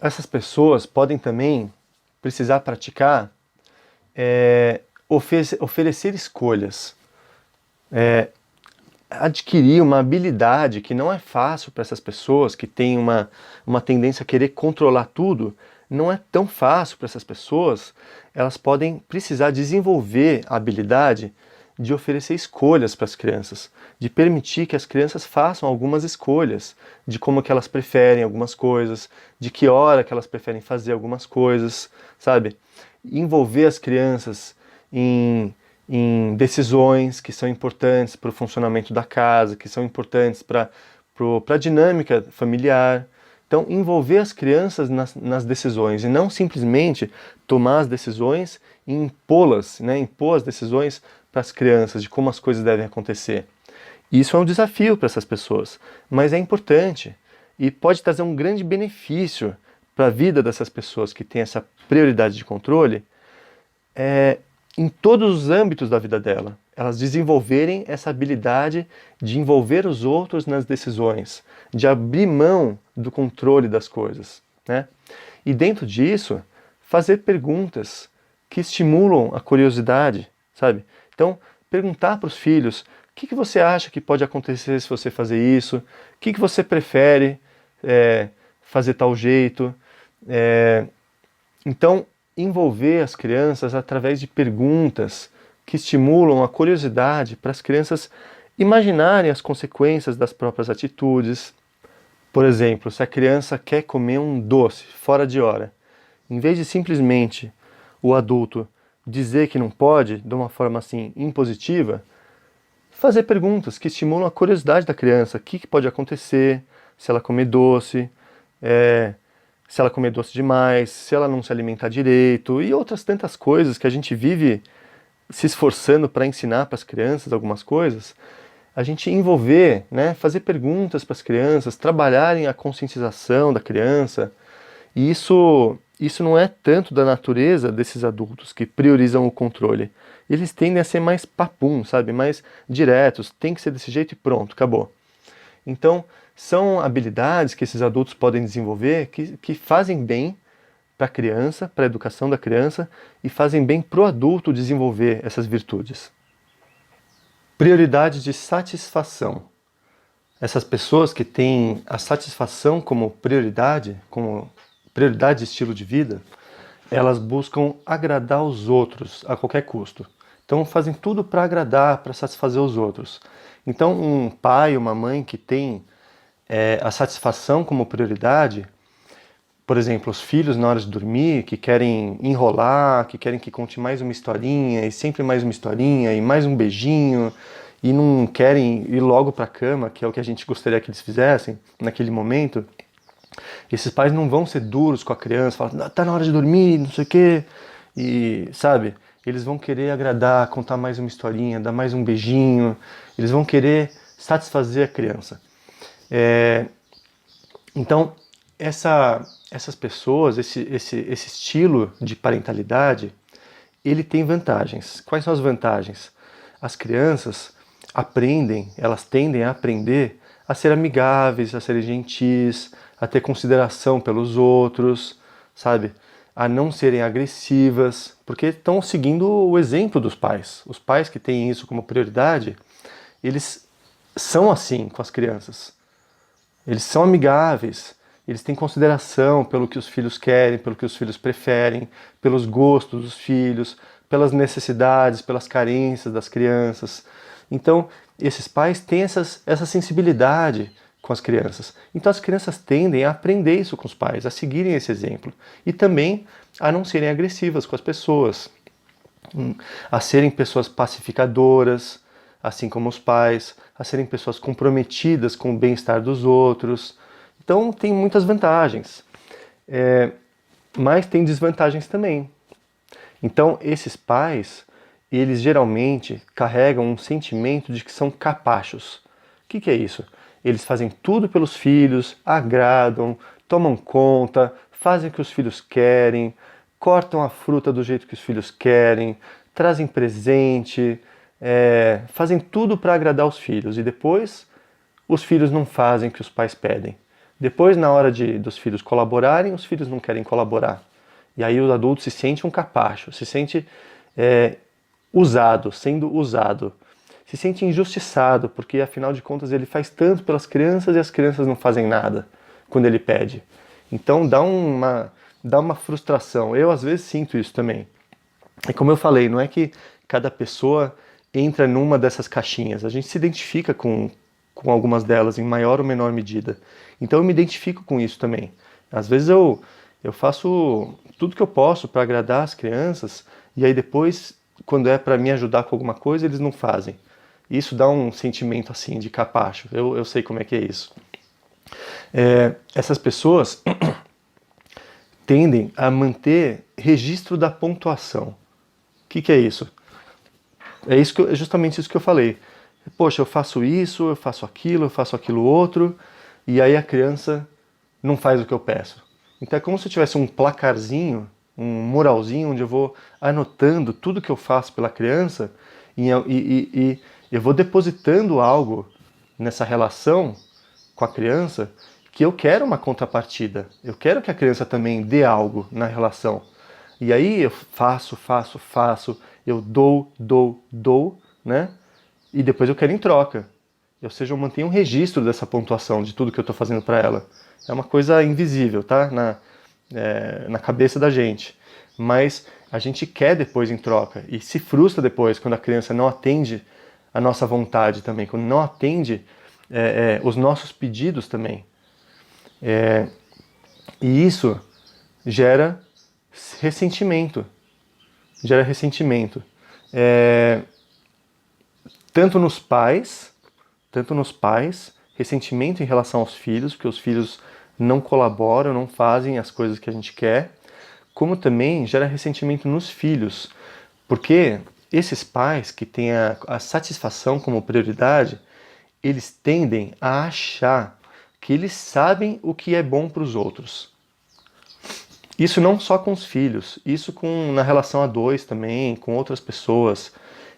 Essas pessoas podem também precisar praticar oferecer escolhas, adquirir uma habilidade que não é fácil para essas pessoas que têm uma tendência a querer controlar tudo. Não é tão fácil para essas pessoas. Elas podem precisar desenvolver a habilidade de oferecer escolhas para as crianças, de permitir que as crianças façam algumas escolhas, de como que elas preferem algumas coisas, de que hora que elas preferem fazer algumas coisas, sabe? Envolver as crianças em decisões que são importantes para o funcionamento da casa, que são importantes para a dinâmica familiar. Então, envolver as crianças nas decisões e não simplesmente tomar as decisões e impô-las, né? Impor as decisões para as crianças de como as coisas devem acontecer. Isso é um desafio para essas pessoas, mas é importante e pode trazer um grande benefício para a vida dessas pessoas que têm essa prioridade de controle em todos os âmbitos da vida dela. Elas desenvolverem essa habilidade de envolver os outros nas decisões, de abrir mão do controle das coisas, né? E dentro disso, fazer perguntas que estimulam a curiosidade, sabe? Então, perguntar para os filhos: o que você acha que pode acontecer se você fazer isso? O que você prefere fazer tal jeito? Então, envolver as crianças através de perguntas que estimulam a curiosidade para as crianças imaginarem as consequências das próprias atitudes. Por exemplo, se a criança quer comer um doce fora de hora, em vez de simplesmente o adulto dizer que não pode, de uma forma assim impositiva, fazer perguntas que estimulam a curiosidade da criança. O que pode acontecer se ela comer doce, se ela comer doce demais, se ela não se alimentar direito e outras tantas coisas que a gente vive se esforçando para ensinar para as crianças algumas coisas. A gente envolver, né, fazer perguntas para as crianças, trabalharem a conscientização da criança. E isso não é tanto da natureza desses adultos que priorizam o controle. Eles tendem a ser mais papum, sabe? Mais diretos, tem que ser desse jeito e pronto, acabou. Então, são habilidades que esses adultos podem desenvolver que fazem bem para a criança, para a educação da criança, e fazem bem para o adulto desenvolver essas virtudes. Prioridade de satisfação. Essas pessoas que têm a satisfação como prioridade de estilo de vida, elas buscam agradar os outros a qualquer custo. Então fazem tudo para agradar, para satisfazer os outros. Então um pai, uma mãe que tem a satisfação como prioridade, por exemplo, os filhos na hora de dormir, que querem enrolar, que querem que conte mais uma historinha, e sempre mais uma historinha, e mais um beijinho, e não querem ir logo para a cama, que é o que a gente gostaria que eles fizessem naquele momento. Esses pais não vão ser duros com a criança, falar, tá na hora de dormir, não sei o quê, e sabe, eles vão querer agradar, contar mais uma historinha, dar mais um beijinho, eles vão querer satisfazer a criança. Então, essas pessoas, esse estilo de parentalidade, ele tem vantagens. Quais são as vantagens? As crianças elas tendem a aprender a ser amigáveis, a serem gentis, a ter consideração pelos outros, sabe? A não serem agressivas, porque estão seguindo o exemplo dos pais. Os pais que têm isso como prioridade, eles são assim com as crianças. Eles são amigáveis, eles têm consideração pelo que os filhos querem, pelo que os filhos preferem, pelos gostos dos filhos, pelas necessidades, pelas carências das crianças. Então, esses pais têm essa sensibilidade com as crianças. Então, as crianças tendem a aprender isso com os pais, a seguirem esse exemplo. E também a não serem agressivas com as pessoas, a serem pessoas pacificadoras, assim como os pais, a serem pessoas comprometidas com o bem-estar dos outros. Então, tem muitas vantagens, mas tem desvantagens também. Então, esses pais, eles geralmente carregam um sentimento de que são capachos. O que é isso? Eles fazem tudo pelos filhos, agradam, tomam conta, fazem o que os filhos querem, cortam a fruta do jeito que os filhos querem, trazem presente, fazem tudo para agradar os filhos. E depois os filhos não fazem o que os pais pedem. Depois, na hora dos filhos colaborarem, os filhos não querem colaborar. E aí o adulto se sente um capacho, se sente usado, sendo usado. Se sente injustiçado, porque afinal de contas ele faz tanto pelas crianças e as crianças não fazem nada quando ele pede. Então dá uma frustração. Eu às vezes sinto isso também. E como eu falei, não é que cada pessoa entra numa dessas caixinhas. A gente se identifica com algumas delas em maior ou menor medida. Então eu me identifico com isso também. Às vezes eu faço tudo que eu posso para agradar as crianças e aí depois, quando é para me ajudar com alguma coisa, eles não fazem. Isso dá um sentimento assim de capacho. Eu sei como é que é isso. Essas pessoas tendem a manter registro da pontuação. O que é isso? É justamente isso que eu falei. Poxa, eu faço isso, eu faço aquilo outro, e aí a criança não faz o que eu peço. Então é como se eu tivesse um placarzinho, um muralzinho, onde eu vou anotando tudo que eu faço pela criança e eu vou depositando algo nessa relação com a criança que eu quero uma contrapartida. Eu quero que a criança também dê algo na relação. E aí eu faço, eu dou, né? E depois eu quero em troca. Ou seja, eu mantenho um registro dessa pontuação, de tudo que eu estou fazendo para ela. É uma coisa invisível, tá? Na cabeça da gente. Mas a gente quer depois em troca. E se frustra depois quando a criança não atende a nossa vontade também. Quando não atende os nossos pedidos também. E isso gera ressentimento. Tanto nos pais, ressentimento em relação aos filhos, porque os filhos não colaboram, não fazem as coisas que a gente quer, como também gera ressentimento nos filhos, porque esses pais que têm a satisfação como prioridade, eles tendem a achar que eles sabem o que é bom para os outros. Isso não só com os filhos, isso na relação a dois também, com outras pessoas.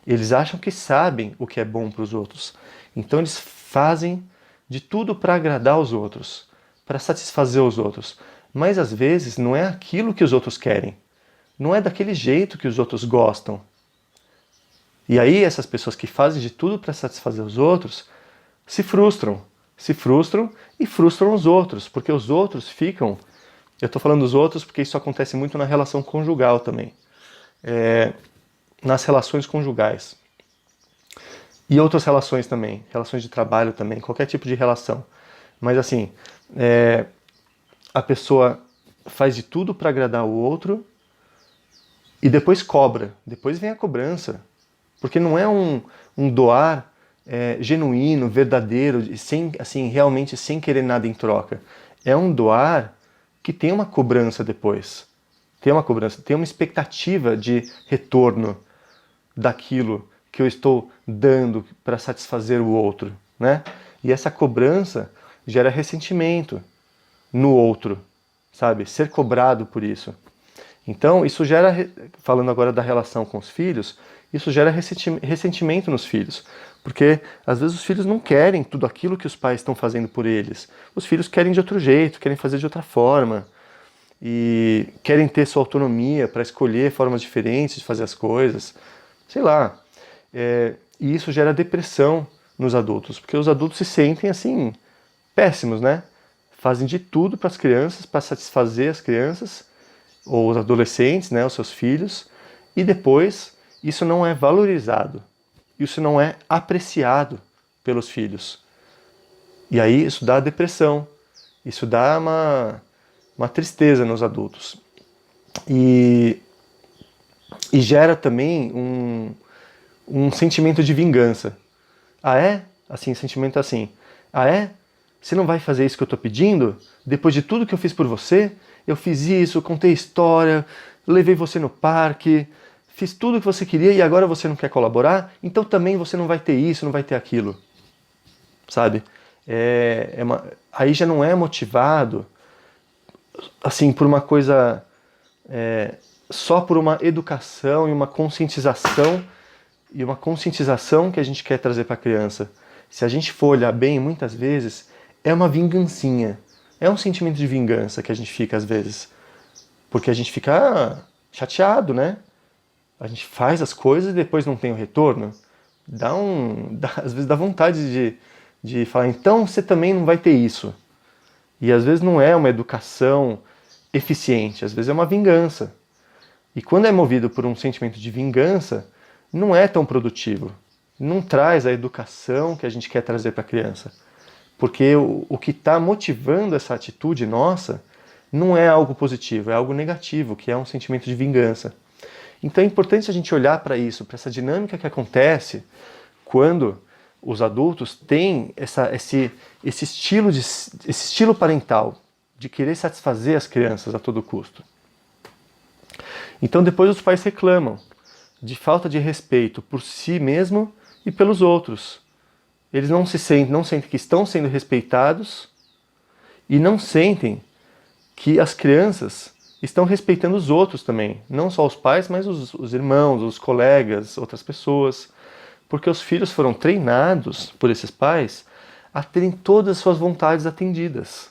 Eles acham que sabem o que é bom para os outros. Então eles fazem de tudo para agradar os outros, para satisfazer os outros. Mas às vezes não é aquilo que os outros querem. Não é daquele jeito que os outros gostam. E aí essas pessoas que fazem de tudo para satisfazer os outros se frustram e frustram os outros, porque os outros ficam... Eu estou falando dos outros porque isso acontece muito na relação conjugal também. Nas relações conjugais. E outras relações também, relações de trabalho também, qualquer tipo de relação. Mas assim, a pessoa faz de tudo para agradar o outro e depois cobra, depois vem a cobrança. Porque não é um doar genuíno, verdadeiro, realmente sem querer nada em troca. É um doar que tem uma cobrança depois. Tem uma expectativa de retorno daquilo que eu estou dando para satisfazer o outro, né? E essa cobrança gera ressentimento no outro, sabe? Ser cobrado por isso. Então, isso gera, falando agora da relação com os filhos, isso gera ressentimento nos filhos. Porque, às vezes, os filhos não querem tudo aquilo que os pais estão fazendo por eles. Os filhos querem de outro jeito, querem fazer de outra forma. E querem ter sua autonomia para escolher formas diferentes de fazer as coisas. Sei lá. E isso gera depressão nos adultos. Porque os adultos se sentem, assim, péssimos, né? Fazem de tudo para as crianças, para satisfazer as crianças, ou os adolescentes, né, os seus filhos, e depois isso não é valorizado, isso não é apreciado pelos filhos. E aí isso dá depressão, isso dá uma tristeza nos adultos. E gera também um sentimento de vingança. Ah é? Assim, sentimento assim. Ah é? Você não vai fazer isso que eu estou pedindo? Depois de tudo que eu fiz por você, eu fiz isso, contei história, levei você no parque, fiz tudo o que você queria e agora você não quer colaborar? Então também você não vai ter isso, não vai ter aquilo. Sabe? Aí já não é motivado assim por uma coisa, só por uma educação e uma conscientização que a gente quer trazer para a criança. Se a gente for olhar bem, muitas vezes é uma vingancinha, é um sentimento de vingança que a gente fica às vezes, porque a gente fica chateado, né? A gente faz as coisas e depois não tem o retorno. Às vezes dá vontade de falar, então você também não vai ter isso. E às vezes não é uma educação eficiente, às vezes é uma vingança. E quando é movido por um sentimento de vingança, não é tão produtivo. Não traz a educação que a gente quer trazer para a criança. Porque o que está motivando essa atitude nossa não é algo positivo, é algo negativo, que é um sentimento de vingança. Então é importante a gente olhar para isso, para essa dinâmica que acontece quando os adultos têm esse estilo parental de querer satisfazer as crianças a todo custo. Então depois os pais reclamam de falta de respeito por si mesmo e pelos outros. Eles não sentem que estão sendo respeitados e não sentem que as crianças estão respeitando os outros também. Não só os pais, mas os irmãos, os colegas, outras pessoas. Porque os filhos foram treinados por esses pais a terem todas as suas vontades atendidas.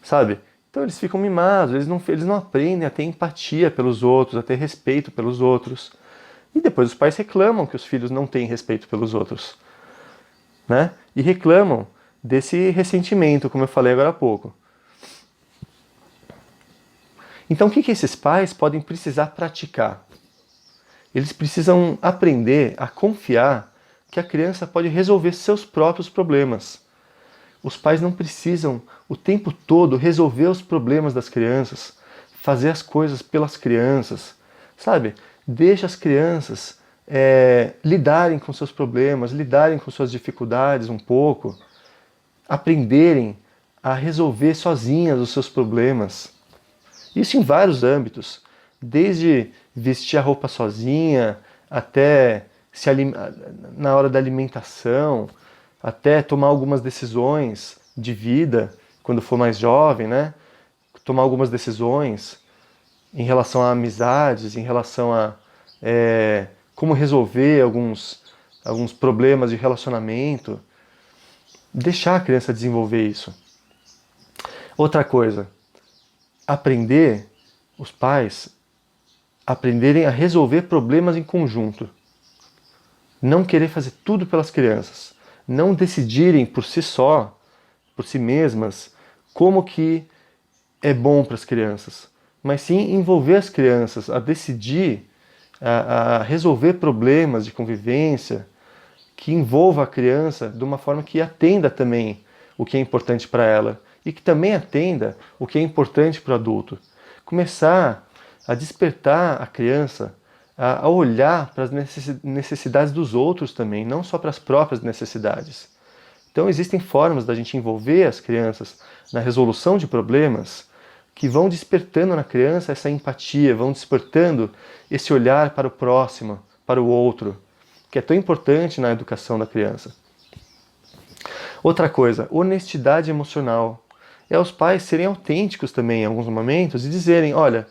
Sabe? Então eles ficam mimados, eles não aprendem a ter empatia pelos outros, a ter respeito pelos outros. E depois os pais reclamam que os filhos não têm respeito pelos outros, né? E reclamam desse ressentimento, como eu falei agora há pouco. Então o que esses pais podem precisar praticar? Eles precisam aprender a confiar que a criança pode resolver seus próprios problemas. Os pais não precisam o tempo todo resolver os problemas das crianças, fazer as coisas pelas crianças, sabe? Deixa as crianças lidarem com seus problemas, lidarem com suas dificuldades um pouco, aprenderem a resolver sozinhas os seus problemas. Isso em vários âmbitos, desde vestir a roupa sozinha, até na hora da alimentação, até tomar algumas decisões de vida, quando for mais jovem, né? Tomar algumas decisões em relação a amizades, em relação a como resolver alguns problemas de relacionamento. Deixar a criança desenvolver isso. Outra coisa, os pais aprenderem a resolver problemas em conjunto. Não querer fazer tudo pelas crianças. Não decidirem por si mesmas, como que é bom para as crianças. Mas sim envolver as crianças a decidir, a resolver problemas de convivência, que envolva a criança de uma forma que atenda também o que é importante para ela e que também atenda o que é importante para o adulto. Começar a despertar a criança a olhar para as necessidades dos outros também, não só para as próprias necessidades. Então existem formas da gente envolver as crianças na resolução de problemas que vão despertando na criança essa empatia, vão despertando esse olhar para o próximo, para o outro, que é tão importante na educação da criança. Outra coisa, honestidade emocional. É os pais serem autênticos também em alguns momentos e dizerem, olha,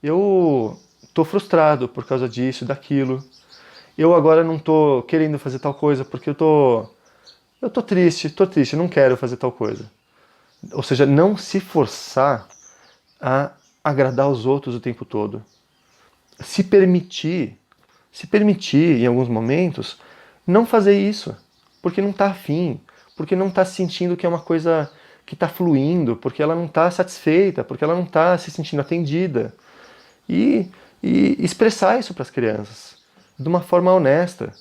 eu estou frustrado por causa disso, daquilo. Eu agora não estou querendo fazer tal coisa porque eu tô triste, não quero fazer tal coisa. Ou seja, não se forçar a agradar os outros o tempo todo. Se permitir em alguns momentos, não fazer isso, porque não está afim, porque não está sentindo que é uma coisa que está fluindo, porque ela não está satisfeita, porque ela não está se sentindo atendida. E expressar isso para as crianças, de uma forma honesta.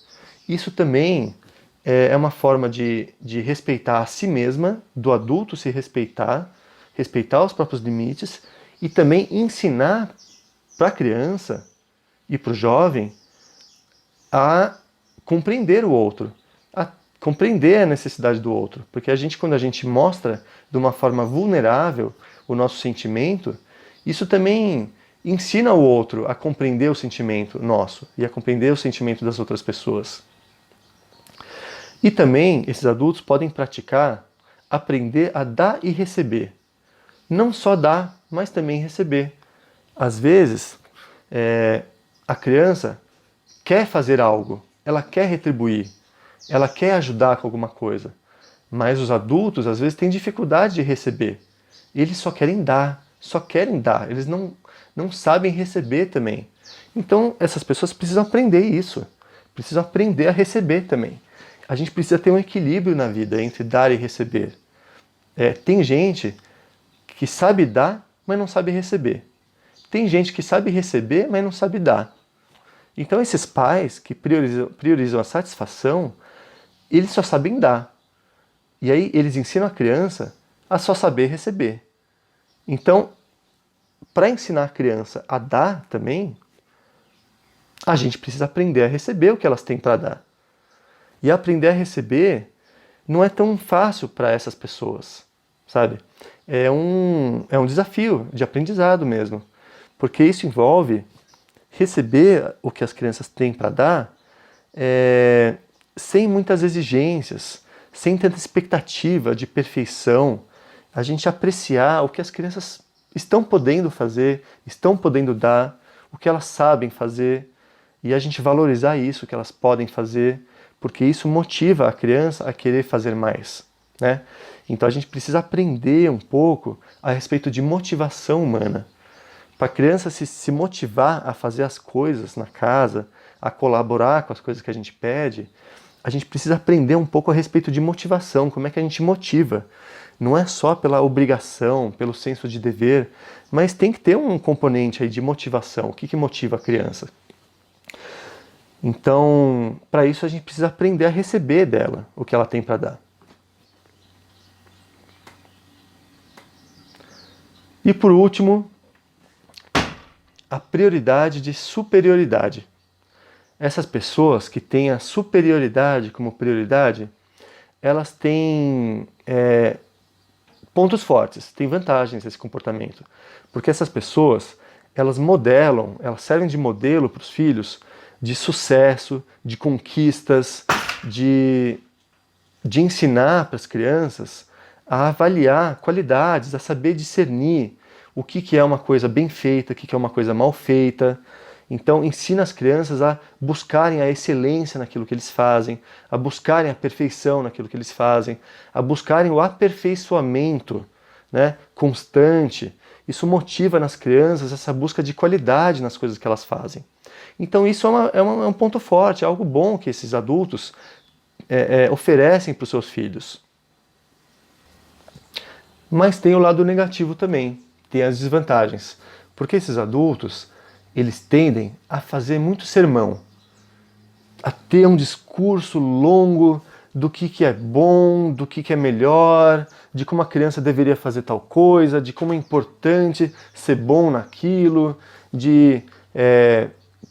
Isso também é uma forma de respeitar a si mesma, do adulto se respeitar os próprios limites e também ensinar para a criança e para o jovem a compreender o outro, a compreender a necessidade do outro. Porque quando a gente mostra de uma forma vulnerável o nosso sentimento, isso também ensina o outro a compreender o sentimento nosso e a compreender o sentimento das outras pessoas. E também esses adultos podem praticar aprender a dar e receber. Não só dar, mas também receber. Às vezes, a criança quer fazer algo, ela quer retribuir, ela quer ajudar com alguma coisa. Mas os adultos, às vezes, têm dificuldade de receber. Eles só querem dar, eles não sabem receber também. Então, essas pessoas precisam aprender isso, precisam aprender a receber também. A gente precisa ter um equilíbrio na vida entre dar e receber. Tem gente que sabe dar, mas não sabe receber. Tem gente que sabe receber, mas não sabe dar. Então esses pais que priorizam a satisfação, eles só sabem dar. E aí eles ensinam a criança a só saber receber. Então, para ensinar a criança a dar também, a gente precisa aprender a receber o que elas têm para dar. E aprender a receber não é tão fácil para essas pessoas, sabe? É um desafio de aprendizado mesmo. Porque isso envolve receber o que as crianças têm para dar sem muitas exigências, sem tanta expectativa de perfeição. A gente apreciar o que as crianças estão podendo fazer, estão podendo dar, o que elas sabem fazer, e a gente valorizar isso que elas podem fazer, porque isso motiva a criança a querer fazer mais, né? Então a gente precisa aprender um pouco a respeito de motivação humana. Para a criança se motivar a fazer as coisas na casa, a colaborar com as coisas que a gente pede, a gente precisa aprender um pouco a respeito de motivação, como é que a gente motiva. Não é só pela obrigação, pelo senso de dever, mas tem que ter um componente aí de motivação. O que motiva a criança? Então, para isso a gente precisa aprender a receber dela o que ela tem para dar. E por último, a prioridade de superioridade. Essas pessoas que têm a superioridade como prioridade, elas têm pontos fortes, têm vantagens nesse comportamento. Porque essas pessoas, elas modelam, elas servem de modelo para os filhos de sucesso, de conquistas, de ensinar para as crianças a avaliar qualidades, a saber discernir o que é uma coisa bem feita, o que é uma coisa mal feita. Então ensina as crianças a buscarem a excelência naquilo que eles fazem, a buscarem a perfeição naquilo que eles fazem, a buscarem o aperfeiçoamento, né, constante. Isso motiva nas crianças essa busca de qualidade nas coisas que elas fazem. Então isso é um ponto forte, é algo bom que esses adultos oferecem para os seus filhos. Mas tem o lado negativo também, tem as desvantagens. Porque esses adultos, eles tendem a fazer muito sermão, a ter um discurso longo do que é bom, do que é melhor, de como a criança deveria fazer tal coisa, de como é importante ser bom naquilo, de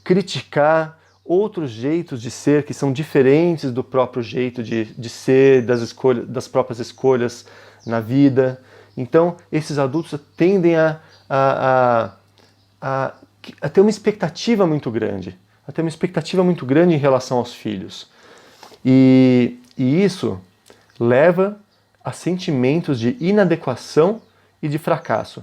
criticar outros jeitos de ser que são diferentes do próprio jeito de ser, das próprias escolhas na vida. Então, esses adultos tendem a ter uma expectativa muito grande, em relação aos filhos. E isso leva a sentimentos de inadequação e de fracasso.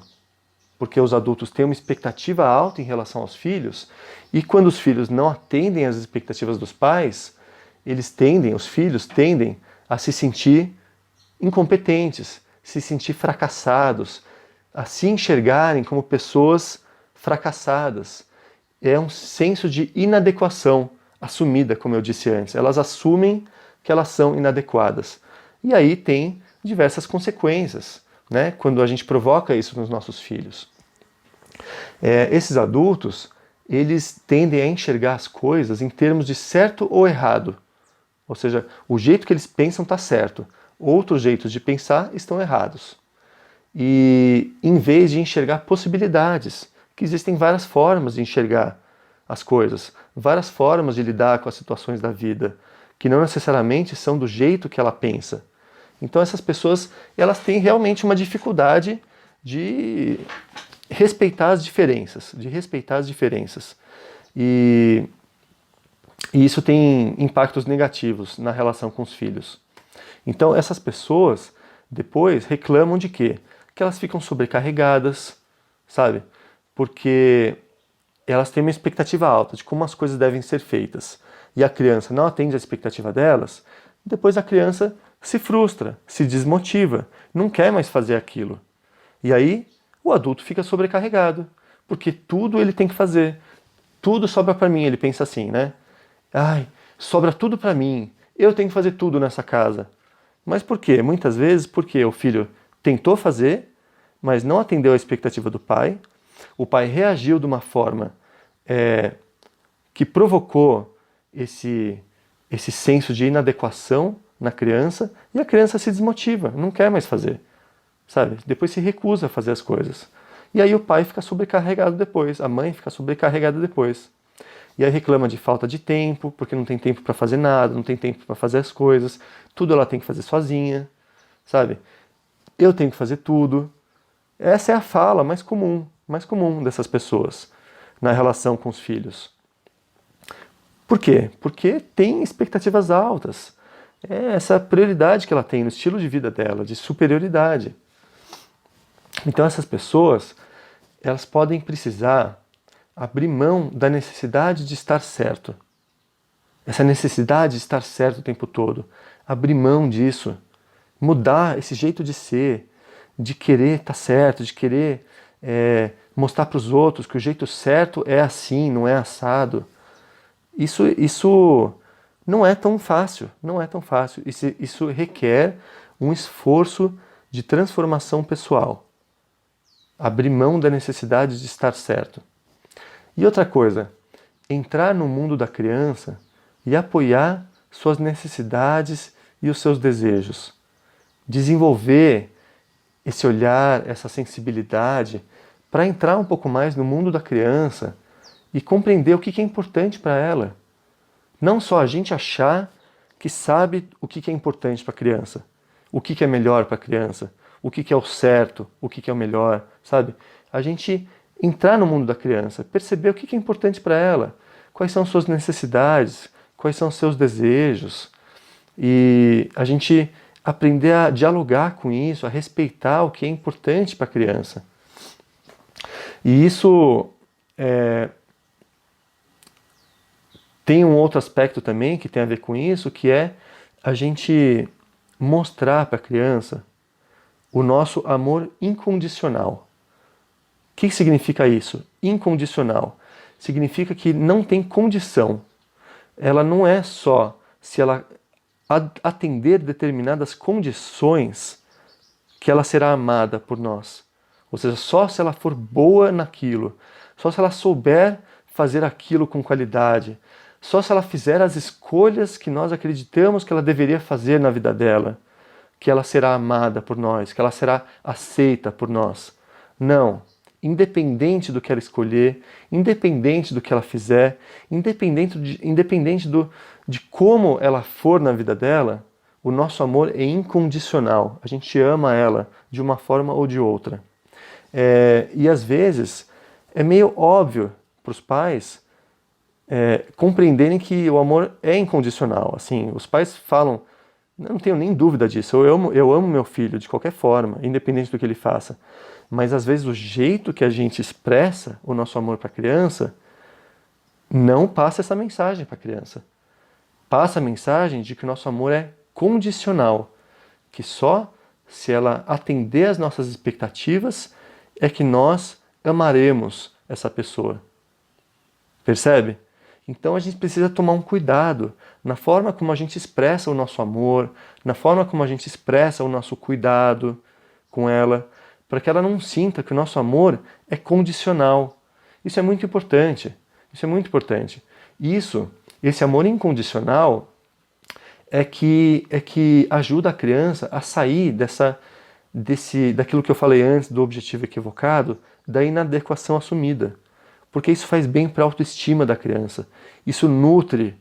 Porque os adultos têm uma expectativa alta em relação aos filhos, e quando os filhos não atendem às expectativas dos pais, os filhos tendem a se sentir incompetentes, se sentir fracassados, a se enxergarem como pessoas fracassadas. É um senso de inadequação assumida, como eu disse antes. Elas assumem que elas são inadequadas. E aí tem diversas consequências, né, quando a gente provoca isso nos nossos filhos. Esses adultos, eles tendem a enxergar as coisas em termos de certo ou errado. Ou seja, o jeito que eles pensam está certo, outros jeitos de pensar estão errados. E em vez de enxergar possibilidades, que existem várias formas de enxergar as coisas, várias formas de lidar com as situações da vida, que não necessariamente são do jeito que ela pensa. Então essas pessoas, elas têm realmente uma dificuldade de respeitar as diferenças, E isso tem impactos negativos na relação com os filhos. Então essas pessoas, depois reclamam de quê? Que elas ficam sobrecarregadas, sabe? Porque elas têm uma expectativa alta de como as coisas devem ser feitas. E a criança não atende à expectativa delas, depois a criança se frustra, se desmotiva, não quer mais fazer aquilo. E aí o adulto fica sobrecarregado, porque tudo ele tem que fazer. Tudo sobra para mim, ele pensa assim, né? Ai, sobra tudo para mim, eu tenho que fazer tudo nessa casa. Mas por quê? Muitas vezes porque o filho tentou fazer, mas não atendeu à expectativa do pai. O pai reagiu de uma forma que provocou esse senso de inadequação na criança e a criança se desmotiva, não quer mais fazer, sabe? Depois se recusa a fazer as coisas. E aí o pai fica sobrecarregado depois, a mãe fica sobrecarregada depois. E aí reclama de falta de tempo, porque não tem tempo para fazer nada, não tem tempo para fazer as coisas, tudo ela tem que fazer sozinha, sabe? Eu tenho que fazer tudo. Essa é a fala mais comum dessas pessoas na relação com os filhos. Por quê? Porque tem expectativas altas. É essa prioridade que ela tem no estilo de vida dela, de superioridade. Então essas pessoas, elas podem precisar abrir mão da necessidade de estar certo. Essa necessidade de estar certo o tempo todo. Abrir mão disso. Mudar esse jeito de ser, de querer estar certo, de querer mostrar para os outros que o jeito certo é assim, não é assado. Isso não é tão fácil, não é tão fácil. Isso requer um esforço de transformação pessoal. Abrir mão da necessidade de estar certo. E outra coisa, entrar no mundo da criança e apoiar suas necessidades e os seus desejos. Desenvolver esse olhar, essa sensibilidade, para entrar um pouco mais no mundo da criança e compreender o que é importante para ela. Não só a gente achar que sabe o que é importante para a criança, o que é melhor para a criança, o que é o certo, o que é o melhor, sabe? A gente entrar no mundo da criança, perceber o que é importante para ela, quais são suas necessidades, quais são seus desejos, e a gente aprender a dialogar com isso, a respeitar o que é importante para a criança. E isso tem um outro aspecto também que tem a ver com isso, que é a gente mostrar para a criança o nosso amor incondicional. O que significa isso? Incondicional. Significa que não tem condição. Ela não é só se ela atender determinadas condições que ela será amada por nós. Ou seja, só se ela for boa naquilo, só se ela souber fazer aquilo com qualidade, só se ela fizer as escolhas que nós acreditamos que ela deveria fazer na vida dela, que ela será amada por nós, que ela será aceita por nós. Não. Independente do que ela escolher, independente do que ela fizer, independente de como ela for na vida dela, o nosso amor é incondicional. A gente ama ela de uma forma ou de outra. E às vezes é meio óbvio para os pais compreenderem que o amor é incondicional. Assim, os pais falam, não tenho nem dúvida disso, eu amo meu filho de qualquer forma, independente do que ele faça. Mas às vezes o jeito que a gente expressa o nosso amor para a criança não passa essa mensagem para a criança. Passa a mensagem de que o nosso amor é condicional, que só se ela atender às nossas expectativas é que nós amaremos essa pessoa. Percebe? Então a gente precisa tomar um cuidado na forma como a gente expressa o nosso amor, na forma como a gente expressa o nosso cuidado com ela, para que ela não sinta que o nosso amor é condicional. Isso é muito importante. Isso é muito importante. Esse amor incondicional é que ajuda a criança a sair daquilo que eu falei antes, do objetivo equivocado, da inadequação assumida. Porque isso faz bem para a autoestima da criança. Isso nutre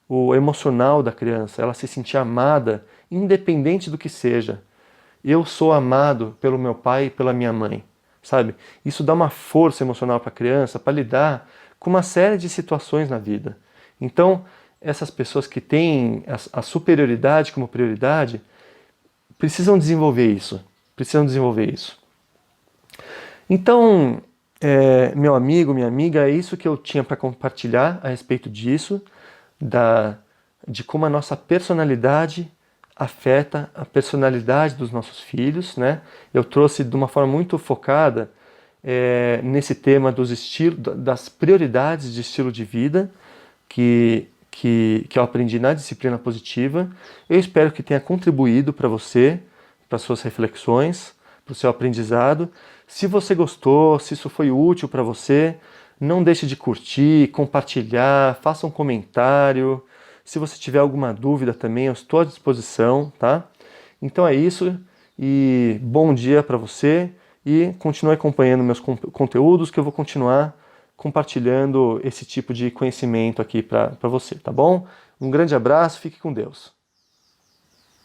o emocional da criança, ela se sentir amada, independente do que seja. Eu sou amado pelo meu pai e pela minha mãe, sabe? Isso dá uma força emocional para a criança para lidar com uma série de situações na vida. Então, essas pessoas que têm a superioridade como prioridade precisam desenvolver isso. Precisam desenvolver isso. Então, meu amigo, minha amiga, é isso que eu tinha para compartilhar a respeito disso, de como a nossa personalidade afeta a personalidade dos nossos filhos, né? Eu trouxe de uma forma muito focada nesse tema dos das prioridades de estilo de vida que eu aprendi na disciplina positiva. Eu espero que tenha contribuído para você, para suas reflexões, para o seu aprendizado. Se você gostou, se isso foi útil para você, não deixe de curtir, compartilhar, faça um comentário. Se você tiver alguma dúvida também, eu estou à disposição, tá? Então é isso e bom dia para você e continue acompanhando meus conteúdos que eu vou continuar compartilhando esse tipo de conhecimento aqui para você, tá bom? Um grande abraço, fique com Deus.